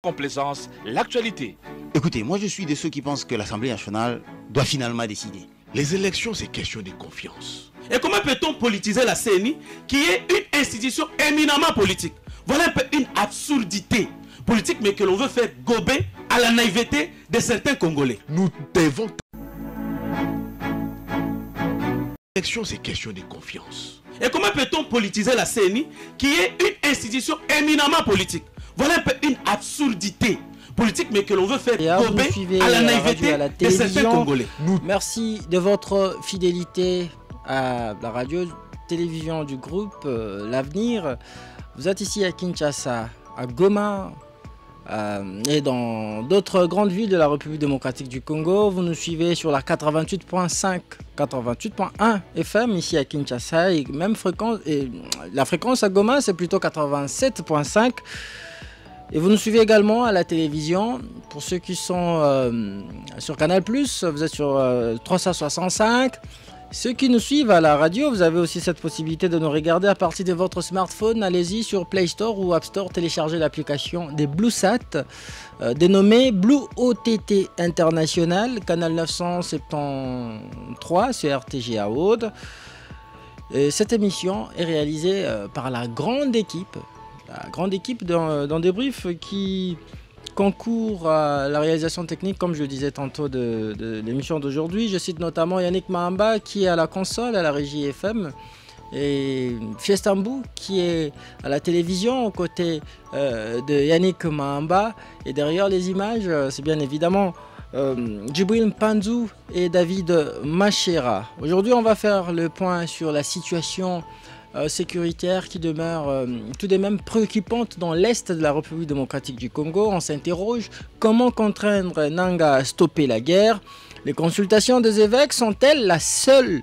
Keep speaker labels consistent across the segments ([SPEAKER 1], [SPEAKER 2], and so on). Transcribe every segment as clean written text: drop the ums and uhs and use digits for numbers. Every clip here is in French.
[SPEAKER 1] Complaisance, l'actualité.
[SPEAKER 2] Écoutez, moi je suis de ceux qui pensent que l'Assemblée nationale doit finalement décider.
[SPEAKER 3] Les élections, c'est question de confiance.
[SPEAKER 4] Et comment peut-on politiser la CENI, qui est une institution éminemment politique? Voilà un peu une absurdité politique, mais que l'on veut faire gober à la naïveté de certains Congolais.
[SPEAKER 3] Nous devons... L'élection, c'est question de confiance.
[SPEAKER 4] Et comment peut-on politiser la CENI, qui est une institution éminemment politique? Voilà un peu une absurdité politique, mais que l'on veut faire gober à la naïveté de certains Congolais.
[SPEAKER 5] Merci de votre fidélité à la radio-télévision du groupe L'Avenir. Vous êtes ici à Kinshasa, à Goma et dans d'autres grandes villes de la République démocratique du Congo. Vous nous suivez sur la 88.5, 88.1 FM ici à Kinshasa et même fréquence. Et la fréquence à Goma, c'est plutôt 87.5. Et vous nous suivez également à la télévision. Pour ceux qui sont sur Canal+, vous êtes sur 365. Ceux qui nous suivent à la radio, vous avez aussi cette possibilité de nous regarder à partir de votre smartphone. Allez-y sur Play Store ou App Store, téléchargez l'application des BlueSat, dénommée Blue OTT International, canal 973 sur RTGA Aude. Et cette émission est réalisée par la grande équipe d'un débrief qui concourt à la réalisation technique, comme je le disais tantôt, de l'émission d'aujourd'hui. Je cite notamment Yannick Mahamba qui est à la console, à la régie FM, et Fiestambou qui est à la télévision aux côtés de Yannick Mahamba. Et derrière les images, c'est bien évidemment Djibril Panzou et David Machera. Aujourd'hui, on va faire le point sur la situation sécuritaire qui demeure tout de même préoccupante dans l'est de la République démocratique du Congo. On s'interroge, comment contraindre Nanga à stopper la guerre? Les consultations des évêques sont-elles la seule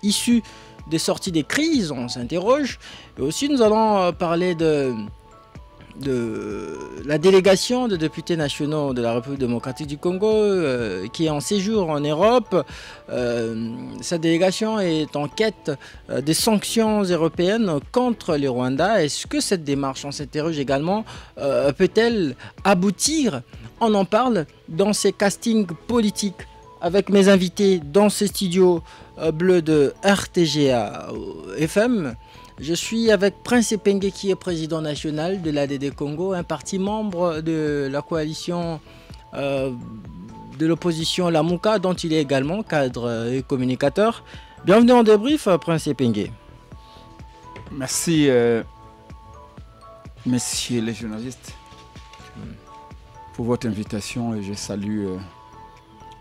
[SPEAKER 5] issue des sorties des crises? On s'interroge. Et aussi nous allons parler de la délégation de députés nationaux de la République démocratique du Congo qui est en séjour en Europe. Cette délégation est en quête des sanctions européennes contre le Rwanda. Est-ce que cette démarche, on s'interroge également, peut-elle aboutir? On en parle dans ces castings politiques avec mes invités dans ces studios bleus de RTGA FM. Je suis avec Prince Epenge qui est président national de l'ADD Congo, un parti membre de la coalition de l'opposition Lamuka, dont il est également cadre et communicateur. Bienvenue en débrief, Prince Epenge.
[SPEAKER 6] Merci, messieurs les journalistes, pour votre invitation, et je salue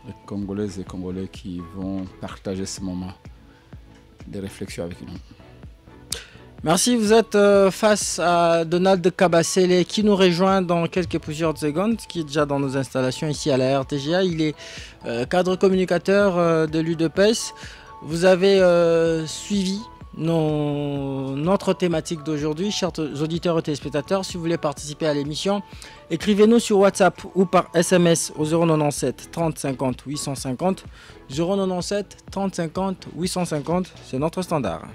[SPEAKER 6] les Congolaises et Congolais qui vont partager ce moment de réflexion avec nous.
[SPEAKER 5] Merci, vous êtes face à Donald Kabasele qui nous rejoint dans plusieurs secondes, qui est déjà dans nos installations ici à la RTGA. Il est cadre communicateur de l'UDPS. Vous avez suivi notre thématique d'aujourd'hui. Chers auditeurs et téléspectateurs, si vous voulez participer à l'émission, écrivez-nous sur WhatsApp ou par SMS au 097 30 50 850. 097 30 50 850, c'est notre standard.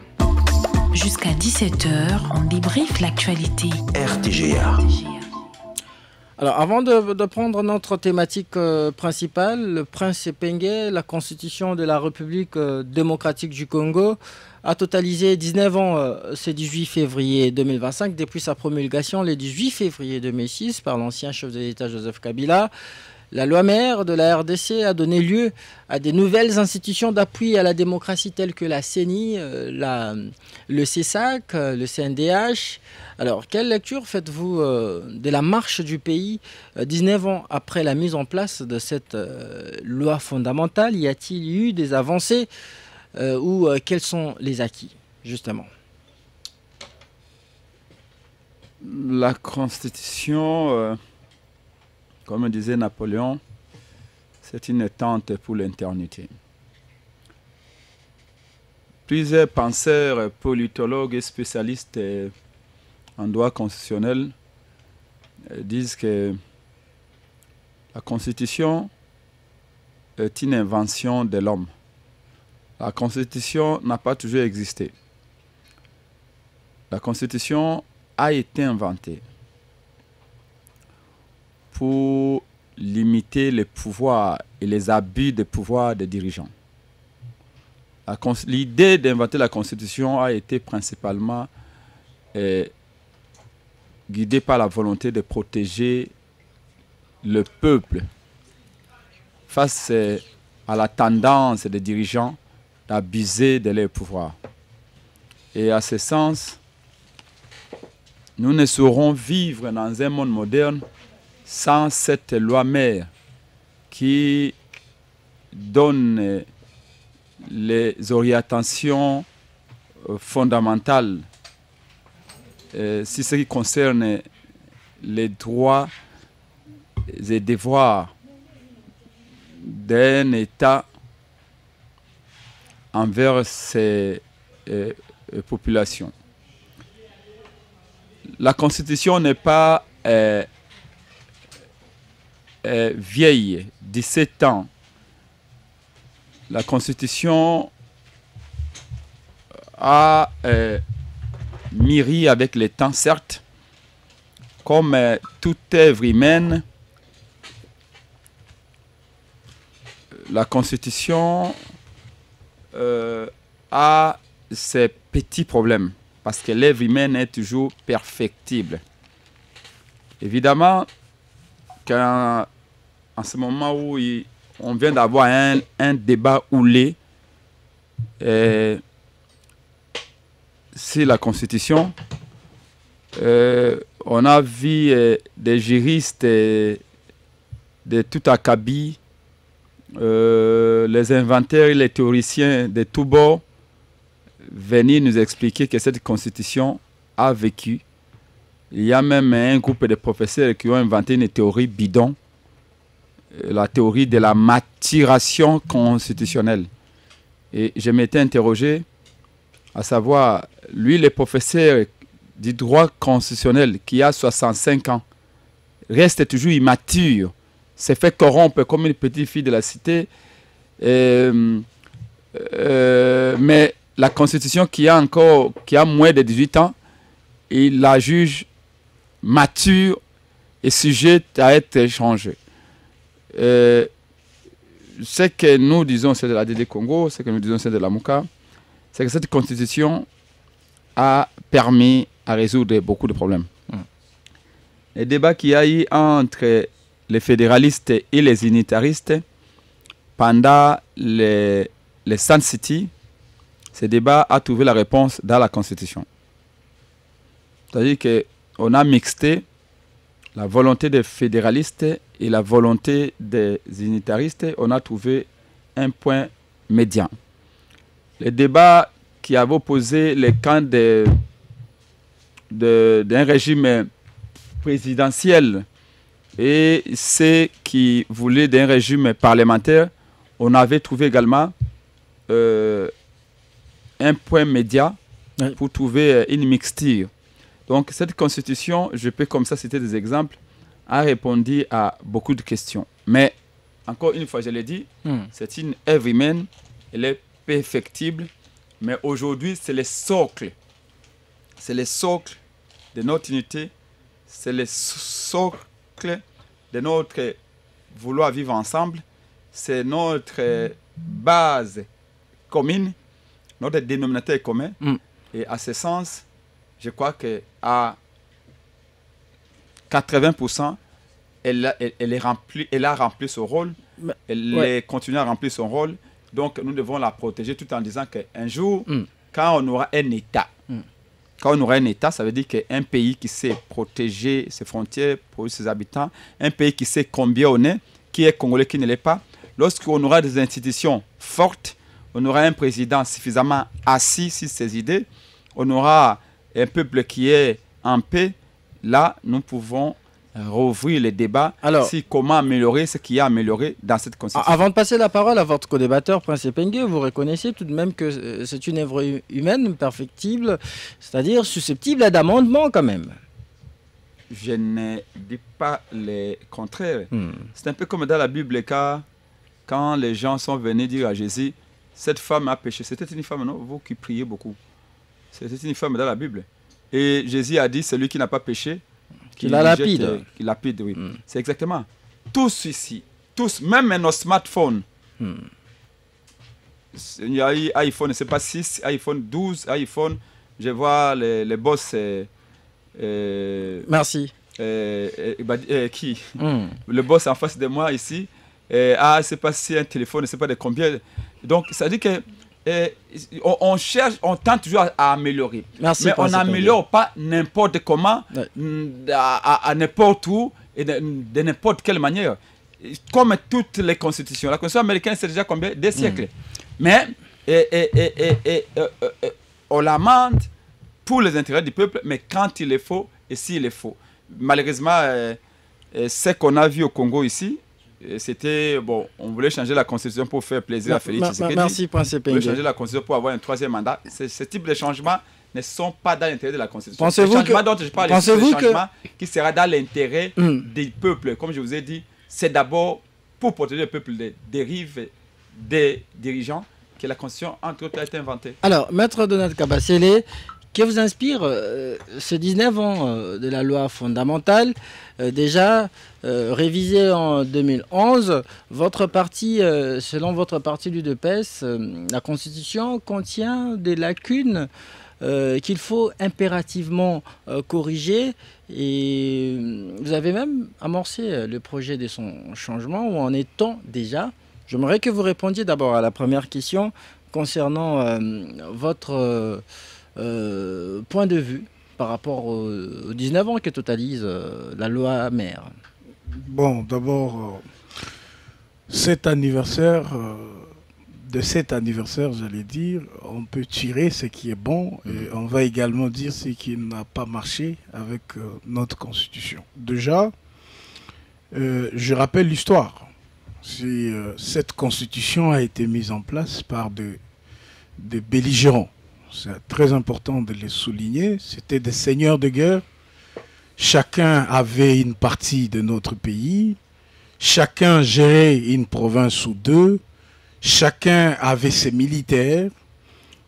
[SPEAKER 7] Jusqu'à 17h, on débriefe l'actualité.
[SPEAKER 2] RTGA.
[SPEAKER 5] Alors, avant de prendre notre thématique principale, le Prince Epenge, la constitution de la République démocratique du Congo, a totalisé 19 ans ce 18 février 2025, depuis sa promulgation le 18 février 2006 par l'ancien chef de l'État Joseph Kabila. La loi mère de la RDC a donné lieu à des nouvelles institutions d'appui à la démocratie telles que la CENI, le CESAC, le CNDH. Alors, quelle lecture faites-vous de la marche du pays 19 ans après la mise en place de cette loi fondamentale? Y a-t-il eu des avancées ou quels sont les acquis, justement?
[SPEAKER 6] La Constitution... Comme disait Napoléon, c'est une tente pour l'éternité. Plusieurs penseurs, politologues et spécialistes en droit constitutionnel disent que la Constitution est une invention de l'homme. La Constitution n'a pas toujours existé. La Constitution a été inventée. pour limiter les pouvoirs et les abus de pouvoir des dirigeants. L'idée d'inventer la Constitution a été principalement guidée par la volonté de protéger le peuple face à la tendance des dirigeants d'abuser de leur pouvoir. Et à ce sens, nous ne saurons vivre dans un monde moderne sans cette loi mère qui donne les orientations fondamentales si ce qui concerne les droits et devoirs d'un État envers ses populations. La Constitution n'est pas vieille, 17 ans. La Constitution a mûri avec le temps, certes, comme toute œuvre humaine. La Constitution a ses petits problèmes parce que l'œuvre humaine est toujours perfectible. Évidemment, en ce moment où on vient d'avoir un débat houlé sur la Constitution, on a vu des juristes de tout acabit, les inventaires et les théoriciens de tous bords venir nous expliquer que cette Constitution a vécu. Il y a même un groupe de professeurs qui ont inventé une théorie bidon, la théorie de la maturation constitutionnelle. Et je m'étais interrogé, à savoir, lui, le professeur du droit constitutionnel qui a 65 ans, reste toujours immature, s'est fait corrompre comme une petite fille de la cité, mais la Constitution qui a moins de 18 ans, il la juge mature et sujette à être changée. Ce que nous disons, c'est de la DD Congo, ce que nous disons, c'est de la Mouka, c'est que cette Constitution a permis à résoudre beaucoup de problèmes. Les débats qu'il y a eu entre les fédéralistes et les unitaristes pendant les Sun City, ce débat a trouvé la réponse dans la Constitution. C'est-à-dire qu'on a mixé la volonté des fédéralistes et la volonté des unitaristes. On a trouvé un point médian. Les débats qui avaient opposé les camps d'un régime présidentiel et ceux qui voulaient d'un régime parlementaire, on avait trouvé également un point média pour trouver une mixture. Donc cette constitution, je peux comme ça citer des exemples, a répondu à beaucoup de questions. Mais encore une fois, je l'ai dit, c'est une œuvre humaine, elle est perfectible, mais aujourd'hui c'est le socle. C'est le socle de notre unité, c'est le socle de notre vouloir vivre ensemble, c'est notre base commune, notre dénominateur commun. Et à ce sens, je crois qu'à 80%, elle a rempli son rôle, elle continue à remplir son rôle. Donc nous devons la protéger tout en disant qu'un jour, quand on aura un État, ça veut dire qu'un pays qui sait protéger ses frontières, protéger ses habitants, un pays qui sait combien on est, qui est congolais, qui ne l'est pas, lorsqu'on aura des institutions fortes, on aura un président suffisamment assis sur ses idées, on aura un peuple qui est en paix, là, nous pouvons rouvrir les débats sur comment améliorer ce qui est amélioré dans cette constitution.
[SPEAKER 5] Avant de passer la parole à votre co-débatteur, Prince Epengue, vous reconnaissez tout de même que c'est une œuvre humaine, perfectible, c'est-à-dire susceptible d'amendement quand même.
[SPEAKER 6] Je ne dis pas le contraire. C'est un peu comme dans la Bible, quand les gens sont venus dire à Jésus, cette femme a péché. C'était une femme, non? Vous qui priez beaucoup. C'était une femme dans la Bible. Et Jésus a dit, celui qui n'a pas péché, qui
[SPEAKER 5] la lapide.
[SPEAKER 6] Qui lapide, oui. C'est exactement. Tous ici, tous, même nos smartphones. Il y a eu iPhone, c'est pas 6, iPhone 12, iPhone. Je vois les boss.
[SPEAKER 5] Merci.
[SPEAKER 6] Qui Le boss en face de moi ici. C'est pas si un téléphone, c'est pas de combien. Donc, ça dit que on cherche, on tente toujours à améliorer.
[SPEAKER 5] Merci,
[SPEAKER 6] mais on n'améliore pas n'importe comment, à n'importe où et de n'importe quelle manière. Comme toutes les constitutions. La constitution américaine, c'est déjà combien? Des siècles. Mais on l'amende pour les intérêts du peuple, mais quand il est faux et s'il est faux. Malheureusement, ce qu'on a vu au Congo ici, c'était, bon, on voulait changer la constitution pour faire plaisir à Félix Tshisekedi.
[SPEAKER 5] Merci, Prince Epenge.
[SPEAKER 6] On voulait changer la constitution pour avoir un 3e mandat. Ce type de changements ne sont pas dans l'intérêt de la constitution.
[SPEAKER 5] Pensez-vous
[SPEAKER 6] les changements dont je parle, c'est des changements qui sera dans l'intérêt du peuple. Comme je vous ai dit, c'est d'abord pour protéger le peuple des dérives des dirigeants que la constitution, entre autres, a été inventée.
[SPEAKER 5] Alors, Maître Donald Kabasele, que vous inspire ce 19 ans de la loi fondamentale, déjà révisée en 2011, votre parti, selon votre parti l'UDPS, la Constitution contient des lacunes qu'il faut impérativement corriger, et vous avez même amorcé le projet de son changement. Où en est-on déjà? J'aimerais que vous répondiez d'abord à la première question concernant votre point de vue par rapport aux 19 ans que totalise la loi mère.
[SPEAKER 8] Bon, d'abord, cet anniversaire, de cet anniversaire, j'allais dire, on peut tirer ce qui est bon et on va également dire ce qui n'a pas marché avec notre constitution. Déjà, je rappelle l'histoire. Cette constitution a été mise en place par des belligérants. C'est très important de les souligner. C'était des seigneurs de guerre. Chacun avait une partie de notre pays. Chacun gérait une province ou deux. Chacun avait ses militaires.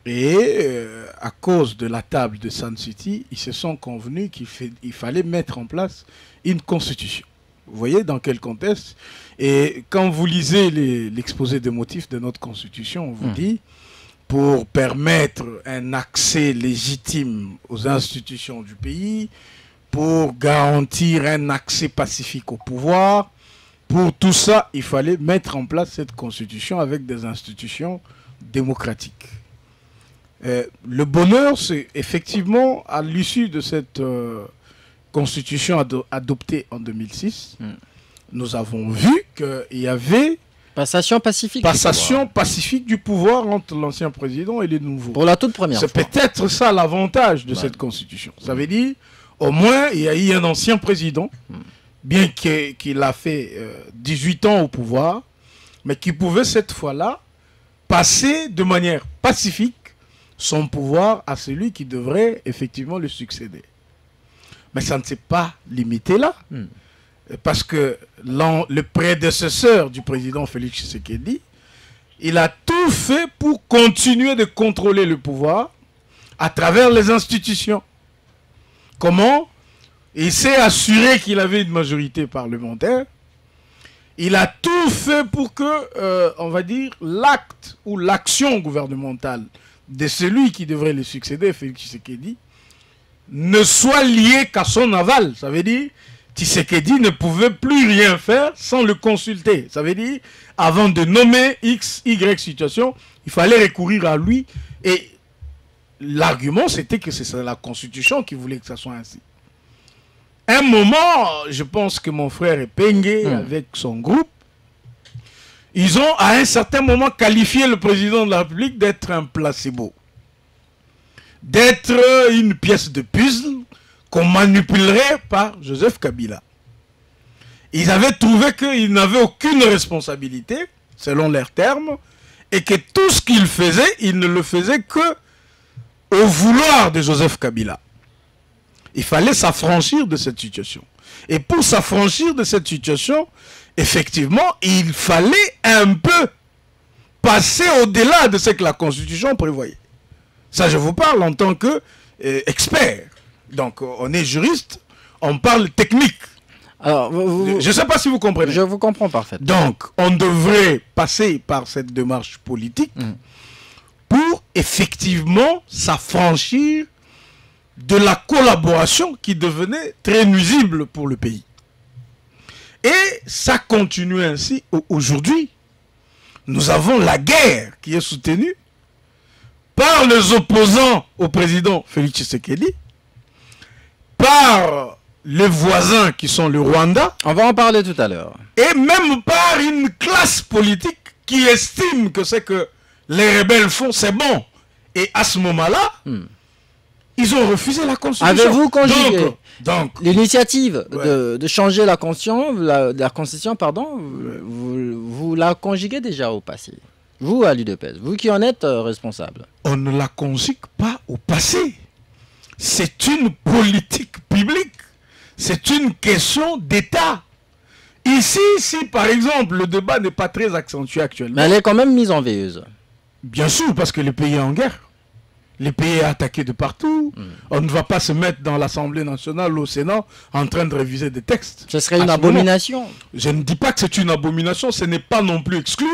[SPEAKER 8] Et à cause de la table de Sun City, ils se sont convenus qu'il fallait mettre en place une constitution. Vous voyez dans quel contexte? Et quand vous lisez l'exposé des motifs de notre constitution, on vous dit, pour permettre un accès légitime aux institutions du pays, pour garantir un accès pacifique au pouvoir, pour tout ça, il fallait mettre en place cette constitution avec des institutions démocratiques. Le bonheur, c'est effectivement, à l'issue de cette constitution adoptée en 2006, nous avons vu qu'il y avait
[SPEAKER 5] passation pacifique
[SPEAKER 8] du pouvoir entre l'ancien président et les nouveaux.
[SPEAKER 5] Pour la toute première fois.
[SPEAKER 8] C'est peut-être ça l'avantage de cette constitution. Ça veut dire, au moins, il y a eu un ancien président, bien qu'il a fait 18 ans au pouvoir, mais qui pouvait cette fois-là passer de manière pacifique son pouvoir à celui qui devrait effectivement le succéder. Mais ça ne s'est pas limité là. Parce que le prédécesseur du président Félix Tshisekedi, il a tout fait pour continuer de contrôler le pouvoir à travers les institutions. Comment? Il s'est assuré qu'il avait une majorité parlementaire. Il a tout fait pour que, on va dire, l'acte ou l'action gouvernementale de celui qui devrait le succéder, Félix Tshisekedi, ne soit lié qu'à son aval. Ça veut dire, Tshisekedi ne pouvait plus rien faire sans le consulter. Ça veut dire, avant de nommer X, Y situation, il fallait recourir à lui. Et l'argument, c'était que c'est la Constitution qui voulait que ça soit ainsi. Un moment, je pense que mon frère Epenge, avec son groupe, ils ont à un certain moment qualifié le président de la République d'être un placebo. D'être une pièce de puzzle qu'on manipulerait par Joseph Kabila. Ils avaient trouvé qu'il n'avait aucune responsabilité, selon leurs termes, et que tout ce qu'il faisait, il ne le faisait que au vouloir de Joseph Kabila. Il fallait s'affranchir de cette situation. Et pour s'affranchir de cette situation, effectivement, il fallait un peu passer au-delà de ce que la Constitution prévoyait. Ça, je vous parle en tant qu'expert. Donc, on est juriste, On parle technique.
[SPEAKER 5] Alors,
[SPEAKER 8] Je ne sais pas si vous comprenez.
[SPEAKER 5] Je vous comprends parfaitement.
[SPEAKER 8] Donc, on devrait passer par cette démarche politique pour effectivement s'affranchir de la collaboration qui devenait très nuisible pour le pays. Et ça continue ainsi aujourd'hui. Nous avons la guerre qui est soutenue par les opposants au président Félix Tshisekedi, par les voisins qui sont le Rwanda.
[SPEAKER 5] On va en parler tout à l'heure.
[SPEAKER 8] Et même par une classe politique qui estime que ce que les rebelles font, c'est bon. Et à ce moment-là, ils ont refusé la Constitution.
[SPEAKER 5] Avez-vous conjugué
[SPEAKER 8] donc
[SPEAKER 5] l'initiative de changer la Constitution, pardon, vous la conjuguez déjà au passé? Vous, à l'UDPS, vous qui en êtes responsable.
[SPEAKER 8] On ne la conjugue pas au passé. C'est une politique publique. C'est une question d'État. Ici, si par exemple le débat n'est pas très accentué actuellement.
[SPEAKER 5] Mais elle est quand même mise en veilleuse.
[SPEAKER 8] Bien sûr, parce que le pays est en guerre. Le pays est attaqué de partout. On ne va pas se mettre dans l'Assemblée nationale ou au Sénat en train de réviser des textes.
[SPEAKER 5] Ce serait une abomination.
[SPEAKER 8] Je ne dis pas que c'est une abomination, ce n'est pas non plus exclu,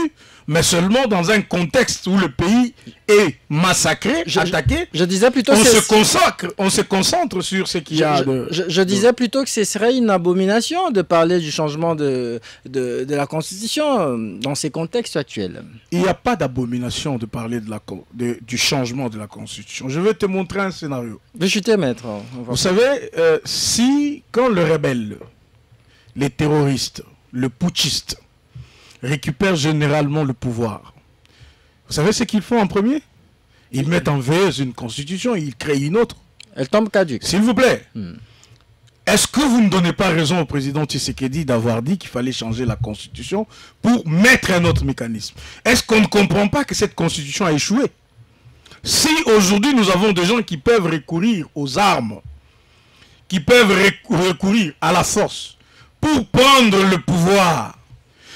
[SPEAKER 8] mais seulement dans un contexte où le pays est massacré, attaqué.
[SPEAKER 5] Je disais plutôt
[SPEAKER 8] on se concentre sur ce qu'il y a de...
[SPEAKER 5] Je disais plutôt que ce serait une abomination de parler du changement de la Constitution dans ces contextes actuels.
[SPEAKER 8] Il n'y a pas d'abomination de parler du changement de la Constitution. Je vais te montrer un scénario.
[SPEAKER 5] Chuter, maître.
[SPEAKER 8] Vous savez, quand le rebelle, les terroristes, le putschiste récupèrent généralement le pouvoir, vous savez ce qu'ils font en premier? Ils mettent en veilleuse une constitution, ils créent une autre.
[SPEAKER 5] Elle tombe caduque.
[SPEAKER 8] S'il vous plaît, est-ce que vous ne donnez pas raison au président Tshisekedi d'avoir dit qu'il fallait changer la constitution pour mettre un autre mécanisme? Est-ce qu'on ne comprend pas que cette constitution a échoué? Si aujourd'hui nous avons des gens qui peuvent recourir aux armes, qui peuvent recourir à la force pour prendre le pouvoir,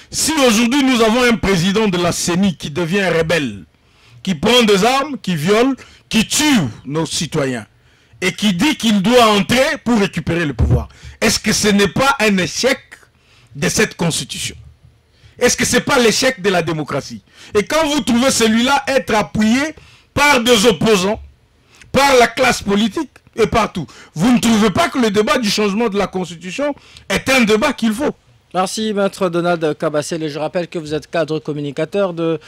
[SPEAKER 8] si aujourd'hui nous avons un président de la CENI qui devient rebelle, qui prend des armes, qui viole, qui tue nos citoyens, et qui dit qu'il doit entrer pour récupérer le pouvoir, est-ce que ce n'est pas un échec de cette constitution? Est-ce que ce n'est pas l'échec de la démocratie? Et quand vous trouvez celui-là être appuyé par des opposants, par la classe politique et partout, vous ne trouvez pas que le débat du changement de la Constitution est un débat qu'il faut?
[SPEAKER 5] Merci, maître Donald Kabasele. Et je rappelle que vous êtes cadre communicateur de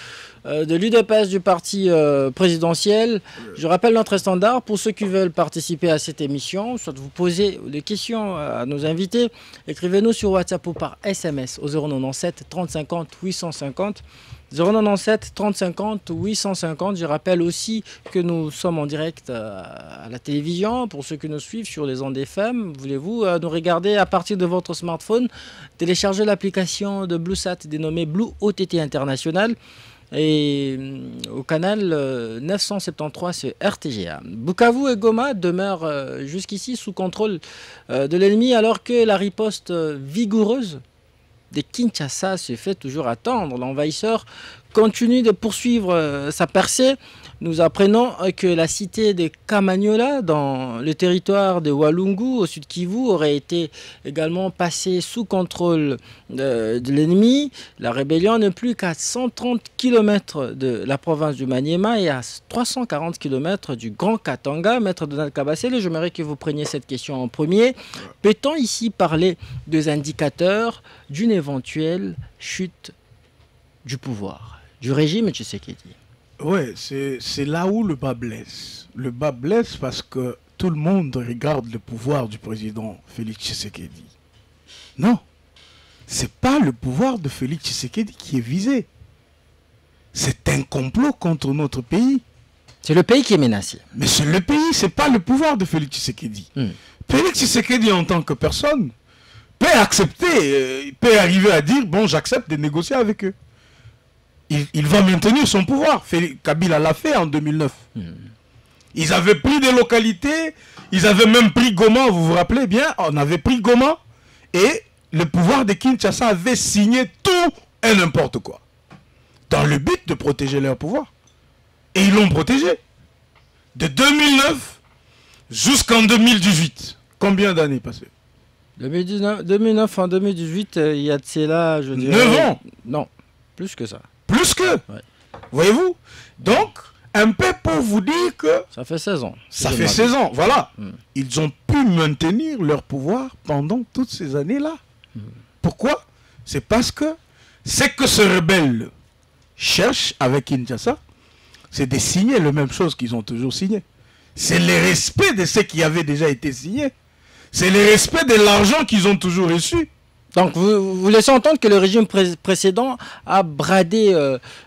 [SPEAKER 5] l'UDPS, du parti présidentiel. Je rappelle notre standard pour ceux qui veulent participer à cette émission, soit vous poser des questions à nos invités. Écrivez-nous sur WhatsApp ou par SMS au 097 30 50 850. 097 30 50 850. Je rappelle aussi que nous sommes en direct à la télévision pour ceux qui nous suivent sur les ondes FM. Voulez-vous nous regarder à partir de votre smartphone? Téléchargez l'application de BlueSat dénommée Blue OTT International et au canal 973 c'est RTGA. Bukavu et Goma demeurent jusqu'ici sous contrôle de l'ennemi alors que la riposte vigoureuse de Kinshasa se fait toujours attendre. L'envahisseur continue de poursuivre sa percée. Nous apprenons que la cité de Kamanyola, dans le territoire de Walungu, au sud Kivu, aurait été également passée sous contrôle de l'ennemi. La rébellion n'est plus qu'à 130 km de la province du Maniema et à 340 km du Grand Katanga. Maître Donald Kabasele, j'aimerais que vous preniez cette question en premier. Peut-on ici parler des indicateurs d'une éventuelle chute du pouvoir, du régime Tshisekedi?
[SPEAKER 8] Oui, c'est là où le bas blesse. Le bas blesse parce que tout le monde regarde le pouvoir du président Félix Tshisekedi. Non, c'est pas le pouvoir de Félix Tshisekedi qui est visé. C'est un complot contre notre pays.
[SPEAKER 5] C'est le pays qui est menacé.
[SPEAKER 8] Mais c'est le pays, c'est pas le pouvoir de Félix Tshisekedi. Félix Tshisekedi en tant que personne peut accepter, peut arriver à dire, bon, j'accepte de négocier avec eux. Il va maintenir son pouvoir. Kabila l'a fait en 2009. Ils avaient pris des localités, ils avaient même pris Goma, vous vous rappelez bien, on avait pris Goma, et le pouvoir de Kinshasa avait signé tout et n'importe quoi, dans le but de protéger leur pouvoir. Et ils l'ont protégé. De 2009 jusqu'en 2018. Combien d'années passées?
[SPEAKER 5] 2009 en 2018, il y a de cela, je dirais...
[SPEAKER 8] 9 ans.
[SPEAKER 5] Non, plus que ça.
[SPEAKER 8] Plus que.
[SPEAKER 5] Ouais.
[SPEAKER 8] Voyez-vous? Donc, un peu pour vous dire que...
[SPEAKER 5] Ça fait 16 ans.
[SPEAKER 8] Ça fait 16 ans, voilà.
[SPEAKER 5] Mm.
[SPEAKER 8] Ils ont pu maintenir leur pouvoir pendant toutes ces années-là. Pourquoi? C'est parce que c'est que ce rebelle cherche avec Kinshasa, c'est de signer la même chose qu'ils ont toujours signé. C'est le respect de ce qui avait déjà été signé. C'est le respect de l'argent qu'ils ont toujours reçu.
[SPEAKER 5] Donc vous laissez entendre que le régime précédent a bradé,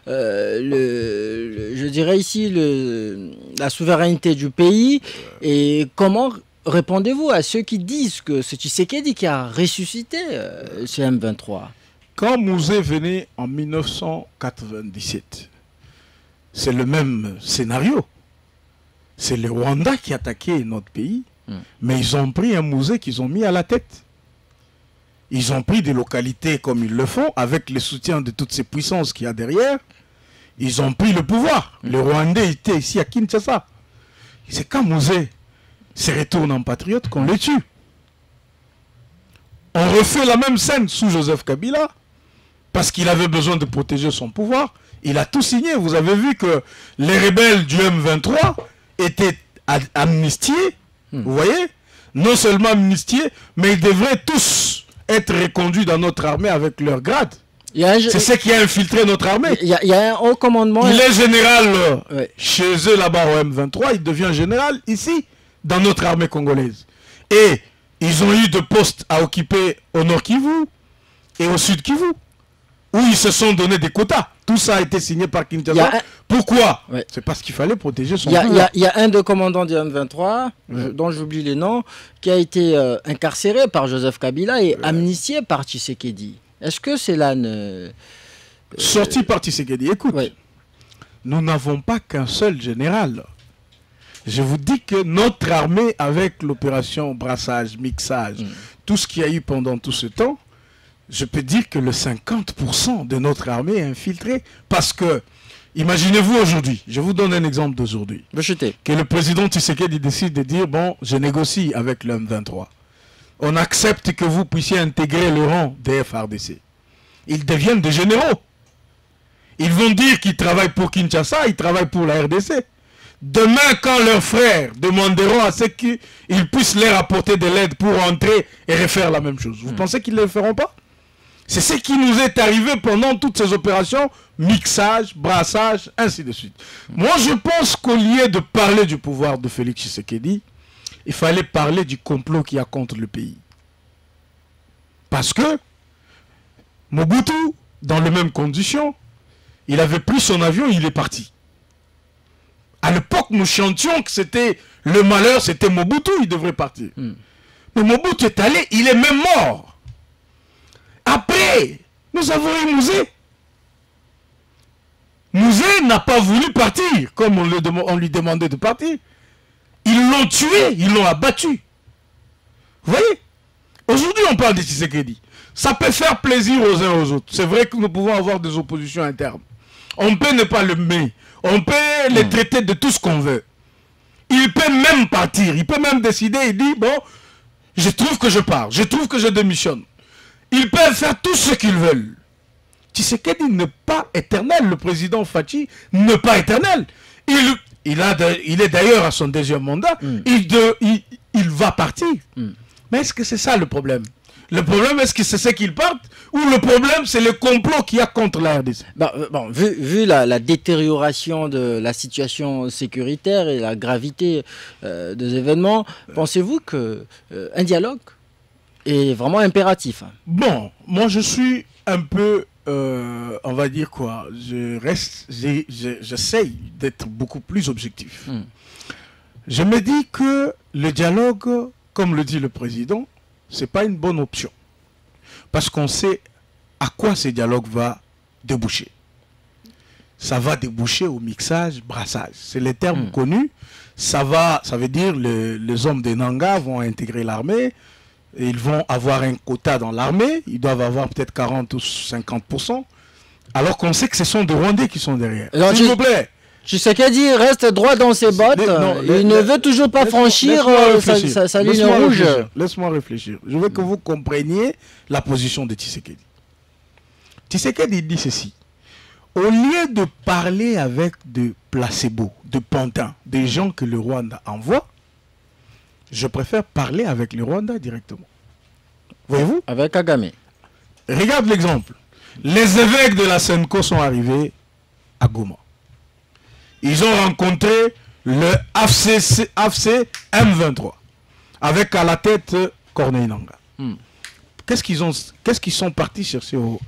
[SPEAKER 5] je dirais ici, la souveraineté du pays. Et comment répondez-vous à ceux qui disent que c'est Tshisekedi qui a ressuscité ce M23?
[SPEAKER 8] Quand Mouzé venait en 1997, c'est le même scénario. C'est le Rwanda qui attaquait notre pays, mais ils ont pris un Mouzé qu'ils ont mis à la tête. Ils ont pris des localités comme ils le font, avec le soutien de toutes ces puissances qu'il y a derrière. Ils ont pris le pouvoir. Le Rwandais était ici à Kinshasa. C'est quand Mouzé se retourne en patriote qu'on le tue. On refait la même scène sous Joseph Kabila, parce qu'il avait besoin de protéger son pouvoir. Il a tout signé. Vous avez vu que les rebelles du M23 étaient amnistiés. Vous voyez? Non seulement amnistiés, mais ils devraient tous être reconduits dans notre armée avec leur grade. C'est ce qui a infiltré notre armée.
[SPEAKER 5] Il y a un haut commandement.
[SPEAKER 8] Il est général chez eux là-bas au M23. Il devient général ici, dans notre armée congolaise. Et ils ont eu de postes à occuper au Nord Kivu et au Sud Kivu, où ils se sont donné des quotas. Tout ça a été signé par Kinshasa. Pourquoi? C'est parce qu'il fallait protéger son pouvoir.
[SPEAKER 5] Il y a un des commandants du M23, dont j'oublie les noms, qui a été incarcéré par Joseph Kabila et amnistié par Tshisekedi. Est-ce que c'est là...
[SPEAKER 8] Sorti par Tshisekedi. Écoute, nous n'avons pas qu'un seul général. Je vous dis que notre armée, avec l'opération brassage, mixage, tout ce qu'il y a eu pendant tout ce temps, je peux dire que le 50% de notre armée est infiltré. Parce que, imaginez-vous aujourd'hui, je vous donne un exemple d'aujourd'hui. Que le président Tshisekedi décide de dire, bon, je négocie avec le M23. On accepte que vous puissiez intégrer le rang des FRDC. Ils deviennent des généraux. Ils vont dire qu'ils travaillent pour Kinshasa, ils travaillent pour la RDC. Demain, quand leurs frères demanderont à ce qu'ils puissent leur apporter de l'aide pour entrer et refaire la même chose, vous pensez qu'ils ne le feront pas? C'est ce qui nous est arrivé pendant toutes ces opérations, mixage, brassage, ainsi de suite. Moi, je pense qu'au lieu de parler du pouvoir de Félix Tshisekedi, il fallait parler du complot qu'il y a contre le pays. Parce que Mobutu, dans les mêmes conditions, il avait pris son avion, il est parti. À l'époque, nous chantions que c'était le malheur, c'était Mobutu, il devrait partir. Mais Mobutu est allé, il est même mort. Après, nous avons eu Mouzé. Mouzé n'a pas voulu partir, comme on lui demandait de partir. Ils l'ont tué, ils l'ont abattu. Vous voyez? Aujourd'hui, on parle de Tshisekedi. Ça peut faire plaisir aux uns aux autres. C'est vrai que nous pouvons avoir des oppositions internes. On peut ne pas le mettre. On peut les traiter de tout ce qu'on veut. Il peut même partir. Il peut même décider et dire, bon, je trouve que je pars. Je trouve que je démissionne. Ils peuvent faire tout ce qu'ils veulent. Tshisekedi n'est pas éternel. Le président Fachi n'est pas éternel. Il est d'ailleurs à son deuxième mandat. Il va partir. Mais est-ce que c'est ça le problème? Le problème, est-ce que c'est ce qu'ils partent? Ou le problème, c'est le complot qu'il y a contre la RDC?
[SPEAKER 5] Vu la détérioration de la situation sécuritaire et la gravité des événements, pensez-vous qu'un dialogue est vraiment impératif?
[SPEAKER 8] Bon, moi je suis un peu, on va dire quoi, j'essaye d'être beaucoup plus objectif. Je me dis que le dialogue, comme le dit le président, c'est pas une bonne option. Parce qu'on sait à quoi ce dialogue va déboucher. Ça va déboucher au mixage, brassage. C'est les termes connus. Ça veut dire les hommes des Nanga vont intégrer l'armée. Ils vont avoir un quota dans l'armée. Ils doivent avoir peut-être 40 ou 50%. Alors qu'on sait que ce sont des Rwandais qui sont derrière. S'il vous plaît,
[SPEAKER 5] Tshisekedi reste droit dans ses bottes. Il ne veut toujours pas franchir sa ligne rouge.
[SPEAKER 8] Laisse-moi réfléchir. Je veux que vous compreniez la position de Tshisekedi. Tshisekedi dit ceci. Au lieu de parler avec de placebo, de pantins, des gens que le Rwanda envoie, je préfère parler avec le Rwanda directement. Voyez-vous?
[SPEAKER 5] Avec Kagame.
[SPEAKER 8] Regarde l'exemple. Les évêques de la Senko sont arrivés à Goma. Ils ont rencontré le AFC M23 avec à la tête Corneille Nangaa. Qu'est-ce qu'ils sont partis chercher au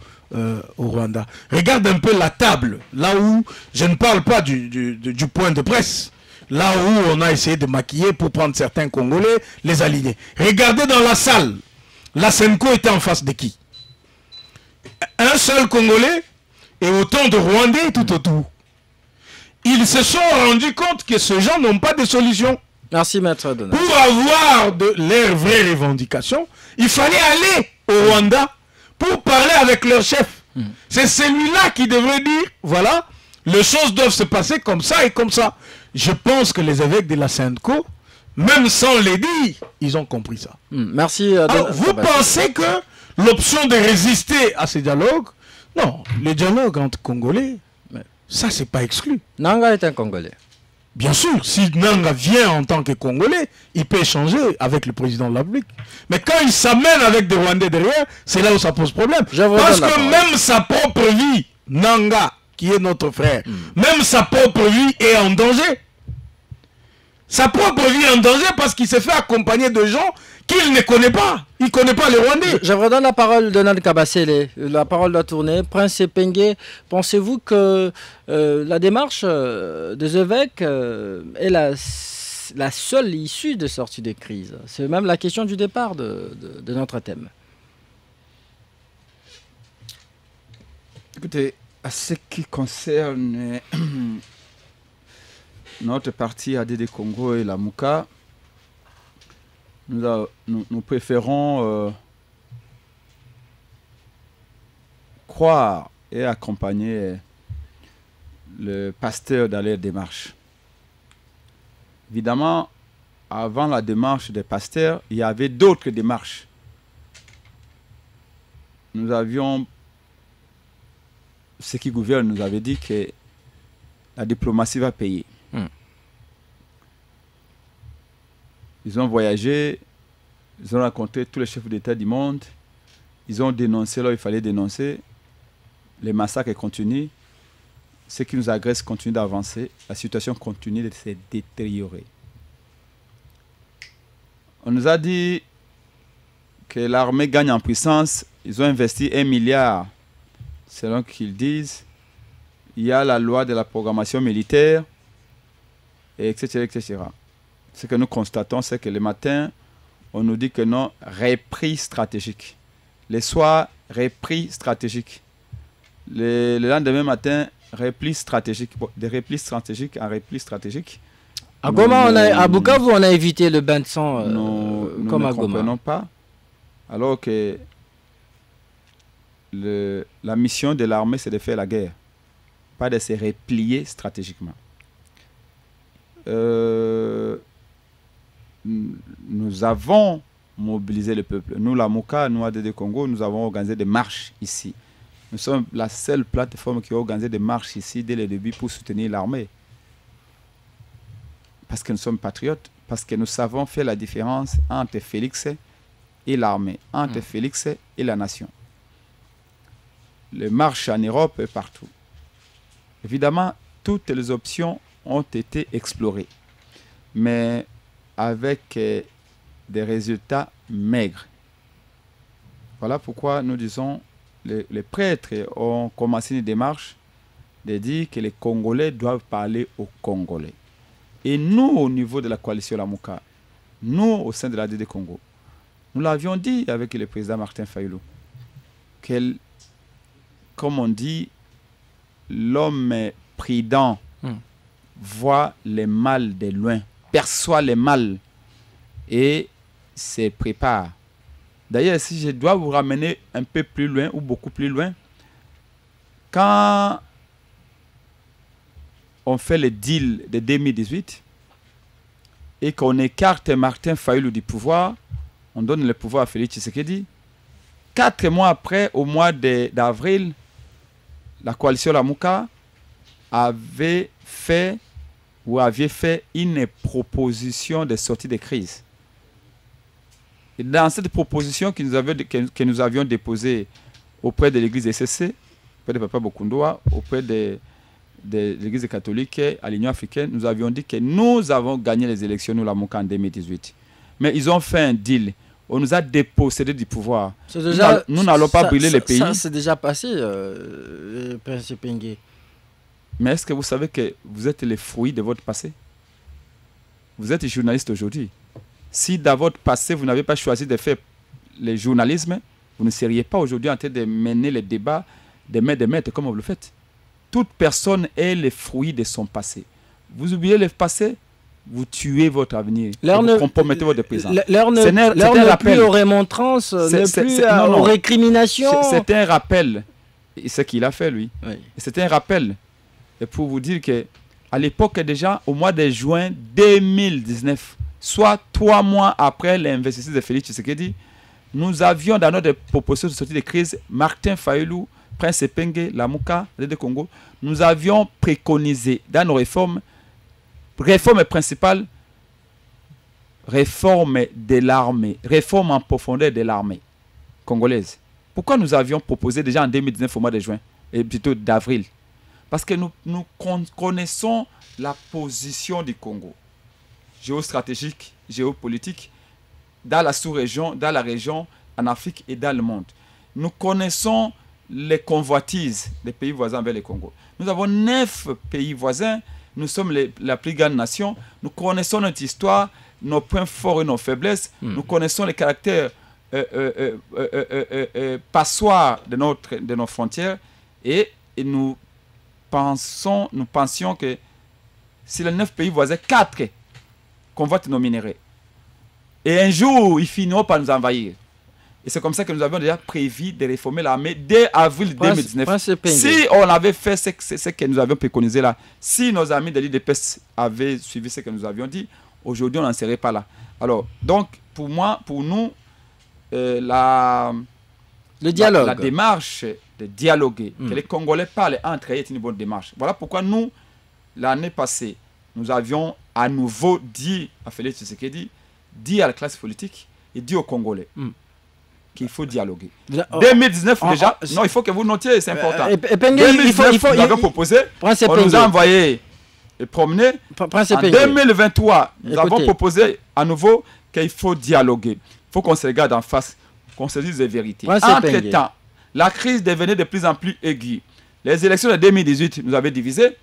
[SPEAKER 8] Rwanda? Regarde un peu la table, là où je ne parle pas du point de presse, là où on a essayé de maquiller pour prendre certains Congolais, les aligner. Regardez dans la salle, la Senko était en face de qui? Un seul Congolais et autant de Rwandais tout autour. Ils se sont rendus compte que ces gens n'ont pas de solution.
[SPEAKER 5] Merci, Maître Donald.
[SPEAKER 8] Pour avoir leurs vraies revendications, il fallait aller au Rwanda pour parler avec leur chef. C'est celui-là qui devrait dire, voilà, les choses doivent se passer comme ça et comme ça. Je pense que les évêques de la Senko, même sans les dire, ils ont compris ça.
[SPEAKER 5] Merci.
[SPEAKER 8] Alors, vous pensez que l'option de résister à ces dialogues, non, le dialogue entre Congolais, ça c'est pas exclu.
[SPEAKER 5] Nangaa est un Congolais.
[SPEAKER 8] Bien sûr, si Nangaa vient en tant que Congolais, il peut échanger avec le président de la République. Mais quand il s'amène avec des Rwandais derrière, c'est là où ça pose problème. Parce que même sa propre vie, Nangaa, qui est notre frère, même sa propre vie est en danger. Sa propre vie est en danger parce qu'il s'est fait accompagner de gens qu'il ne connaît pas. Il ne connaît pas les Rwandais.
[SPEAKER 5] Je redonne la parole de Donald Kabasele. La parole doit tourner. Prince Epenge, pensez-vous que la démarche des évêques est la seule issue de sortie de crise? C'est même la question du départ de notre thème.
[SPEAKER 6] Écoutez, à ce qui concerne notre parti ADD Congo et la Mouka, nous préférons croire et accompagner le pasteur dans leur démarche. Évidemment, avant la démarche des pasteurs, il y avait d'autres démarches. Nous avions, ceux qui gouvernent nous avaient dit que la diplomatie va payer. Ils ont voyagé, ils ont rencontré tous les chefs d'État du monde, ils ont dénoncé là où il fallait dénoncer, les massacres continuent, ceux qui nous agressent continuent d'avancer, la situation continue de se détériorer. On nous a dit que l'armée gagne en puissance, ils ont investi 1 milliard, selon qu'ils disent, il y a la loi de la programmation militaire, etc., etc. Ce que nous constatons, c'est que le matin, on nous dit que non, repris stratégique. Le soir, repris stratégique. Le lendemain matin, repli stratégique. Bon, des replis stratégiques en repli stratégique.
[SPEAKER 5] À Goma, à Bukavu, on a évité le bain de sang comme à Goma. Nous ne
[SPEAKER 6] comprenons pas. Alors que la mission de l'armée, c'est de faire la guerre. Pas de se replier stratégiquement. Nous avons mobilisé le peuple. Nous, la Mouka, nous, ADD Congo, nous avons organisé des marches ici. Nous sommes la seule plateforme qui a organisé des marches ici dès le début pour soutenir l'armée. Parce que nous sommes patriotes, parce que nous savons faire la différence entre Félix et l'armée, entre Félix et la nation. Les marches en Europe et partout. Évidemment, toutes les options ont été explorées. Mais avec des résultats maigres. Voilà pourquoi nous disons, les prêtres ont commencé une démarche de dire que les Congolais doivent parler aux Congolais. Et nous, au niveau de la coalition Lamouka, nous, au sein de l'ADD Congo, nous l'avions dit avec le président Martin Fayulu, que, comme on dit, l'homme prudent voit les mal de loin, perçoit les mal et se prépare. D'ailleurs, si je dois vous ramener un peu plus loin ou beaucoup plus loin, quand on fait le deal de 2018 et qu'on écarte Martin Fayulu du pouvoir, on donne le pouvoir à Félix Tshisekedi. 4 mois après, au mois d'avril, la coalition Lamuka avait fait une proposition de sortie de crise. Et dans cette proposition que nous avions déposée auprès de l'église SCC, auprès de Papa Bokundoa, auprès de l'église catholique, à l'Union africaine, nous avions dit que nous avons gagné les élections, nous, Lamuka, en 2018. Mais ils ont fait un deal. On nous a dépossédé du pouvoir. Nous n'allons pas brûler le pays.
[SPEAKER 5] Ça, c'est déjà passé, Prince Pengue.
[SPEAKER 6] Mais est-ce que vous savez que vous êtes les fruits de votre passé? Vous êtes journaliste aujourd'hui. Si dans votre passé, vous n'avez pas choisi de faire le journalisme, vous ne seriez pas aujourd'hui en train de mener les débats de maître comme vous le faites. Toute personne est le fruit de son passé. Vous oubliez le passé, vous tuez votre avenir. Vous compromettez votre présent.
[SPEAKER 5] L'heure n'est plus aux remontrances, ne plus aux récriminations.
[SPEAKER 6] C'est un rappel. Ce qu'il a fait, lui.
[SPEAKER 5] Oui.
[SPEAKER 6] C'est un rappel. Et pour vous dire qu'à l'époque, déjà, au mois de juin 2019, soit 3 mois après l'investiture de Félix Tshisekedi, nous avions dans notre proposition de sortie de crise, Martin Fayulu, Prince Pengue, Lamuka, de Congo, nous avions préconisé dans nos réformes principales, réforme de l'armée, réforme en profondeur de l'armée congolaise. Pourquoi nous avions proposé déjà en 2019 au mois de juin, et plutôt d'avril? Parce que nous connaissons la position du Congo, géostratégique, géopolitique, dans la sous-région, dans la région, en Afrique et dans le monde. Nous connaissons les convoitises des pays voisins vers le Congo. Nous avons 9 pays voisins, nous sommes la plus grande nation, nous connaissons notre histoire, nos points forts et nos faiblesses, nous connaissons les caractères passoires de nos frontières et nous pensions que si les 9 pays voisins, 4 convoitent nos minéraux. Et un jour, ils finiront par nous envahir. Et c'est comme ça que nous avions déjà prévu de réformer l'armée dès avril 2019. Si on avait fait ce que nous avions préconisé là, si nos amis de l'IDPS avaient suivi ce que nous avions dit, aujourd'hui on n'en serait pas là. Alors, donc, pour nous, la démarche de dialoguer, que les Congolais parlent entre eux est une bonne démarche. Voilà pourquoi nous, l'année passée, nous avions à nouveau dit à Félix Tshisekedi, dit à la classe politique et dit aux Congolais qu'il faut dialoguer. 2019 déjà, non, il faut que vous notiez, c'est important. 2019, nous avons proposé, on nous a envoyé promener. En 2023, nous avons proposé à nouveau qu'il faut dialoguer. Il faut qu'on se regarde en face, qu'on se dise les vérités. Entre-temps, la crise devenait de plus en plus aiguë. Les élections de 2018 nous avaient divisés.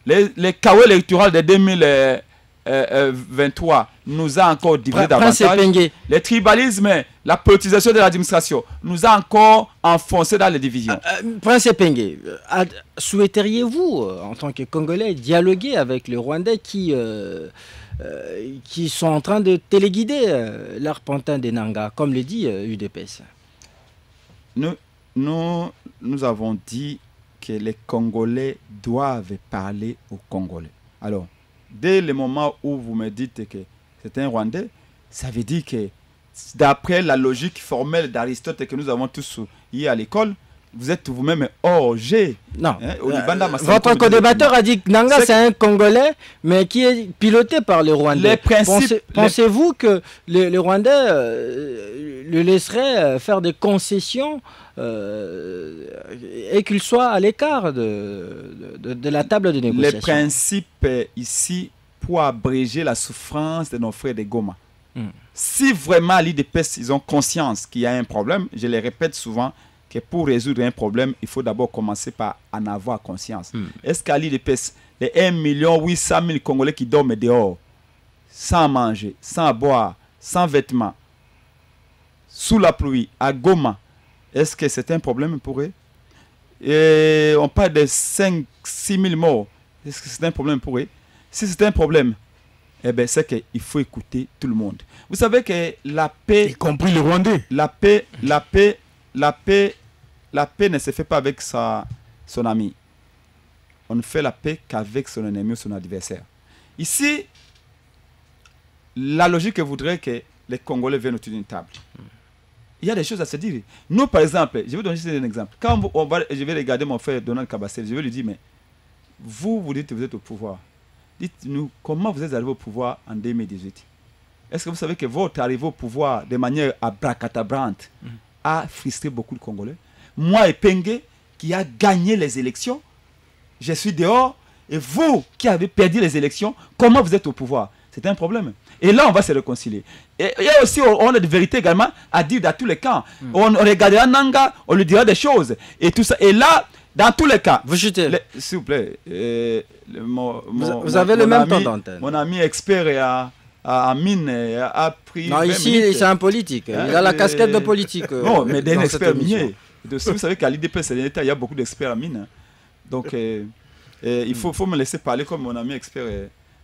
[SPEAKER 6] Les chaos électoraux de 2023 nous a encore divisé davantage. Le tribalisme, la politisation de l'administration nous a encore enfoncé dans les divisions.
[SPEAKER 5] Prince Pengue, souhaiteriez-vous, en tant que Congolais, dialoguer avec les Rwandais qui sont en train de téléguider l'Arpentin des Nanga, comme le dit UDPS?
[SPEAKER 6] Nous avons dit que les Congolais doivent parler aux Congolais. Alors, dès le moment où vous me dites que c'est un Rwandais, ça veut dire que d'après la logique formelle d'Aristote que nous avons tous eu à l'école, vous êtes vous-même hors G.
[SPEAKER 5] Non. Votre co-débatteur a dit que Nanga c'est un Congolais, mais qui est piloté par les Rwandais. Pensez-vous que les Rwandais le laisseraient faire des concessions et qu'il soit à l'écart de la table de négociation?
[SPEAKER 6] Le principe ici, pour abréger la souffrance de nos frères de Goma. Si vraiment à l'IDPS, ils ont conscience qu'il y a un problème, je le répète souvent, que pour résoudre un problème, il faut d'abord commencer par en avoir conscience. Est-ce qu'à l'IDPS, les 1 800 000 Congolais qui dorment dehors, sans manger, sans boire, sans vêtements, sous la pluie, à Goma, est-ce que c'est un problème pour eux? Et on parle de 5 000 6 000 morts. Est-ce que c'est un problème pour eux? Si c'est un problème, eh bien, c'est qu'il faut écouter tout le monde. Vous savez que la paix...
[SPEAKER 8] Y compris les Rwandais.
[SPEAKER 6] La paix ne se fait pas avec son ami. on ne fait la paix qu'avec son ennemi ou son adversaire. Ici, la logique voudrait que les Congolais viennent autour d'une table. Il y a des choses à se dire. Nous, par exemple, je vais donner juste un exemple. Quand je vais regarder mon frère Donald Kabassel, je vais lui dire, mais vous dites que vous êtes au pouvoir. Dites-nous, comment vous êtes arrivé au pouvoir en 2018? Est-ce que vous savez que votre arrivée au pouvoir de manière abracadabrante a frustré beaucoup de Congolais? Moi et Pengue, qui a gagné les élections, je suis dehors, et vous qui avez perdu les élections, comment vous êtes au pouvoir? C'est un problème. Et là, on va se réconcilier. Et il y a aussi, on a de vérité également à dire dans tous les cas. On regardera Nanga, on lui dira des choses. Et tout ça. Et là, dans tous les cas.
[SPEAKER 5] Vous chutez.
[SPEAKER 6] S'il vous plaît.
[SPEAKER 5] Vous avez le même temps d'antenne.
[SPEAKER 6] Mon ami expert à mine a pris.
[SPEAKER 5] Non, ici, c'est un politique. Il a la casquette de politique.
[SPEAKER 6] Non, mais d'un expert minier. Vous savez qu'à l'IDP, c'est l'État, il y a beaucoup d'experts à mine. Donc, il faut me laisser parler comme mon ami expert.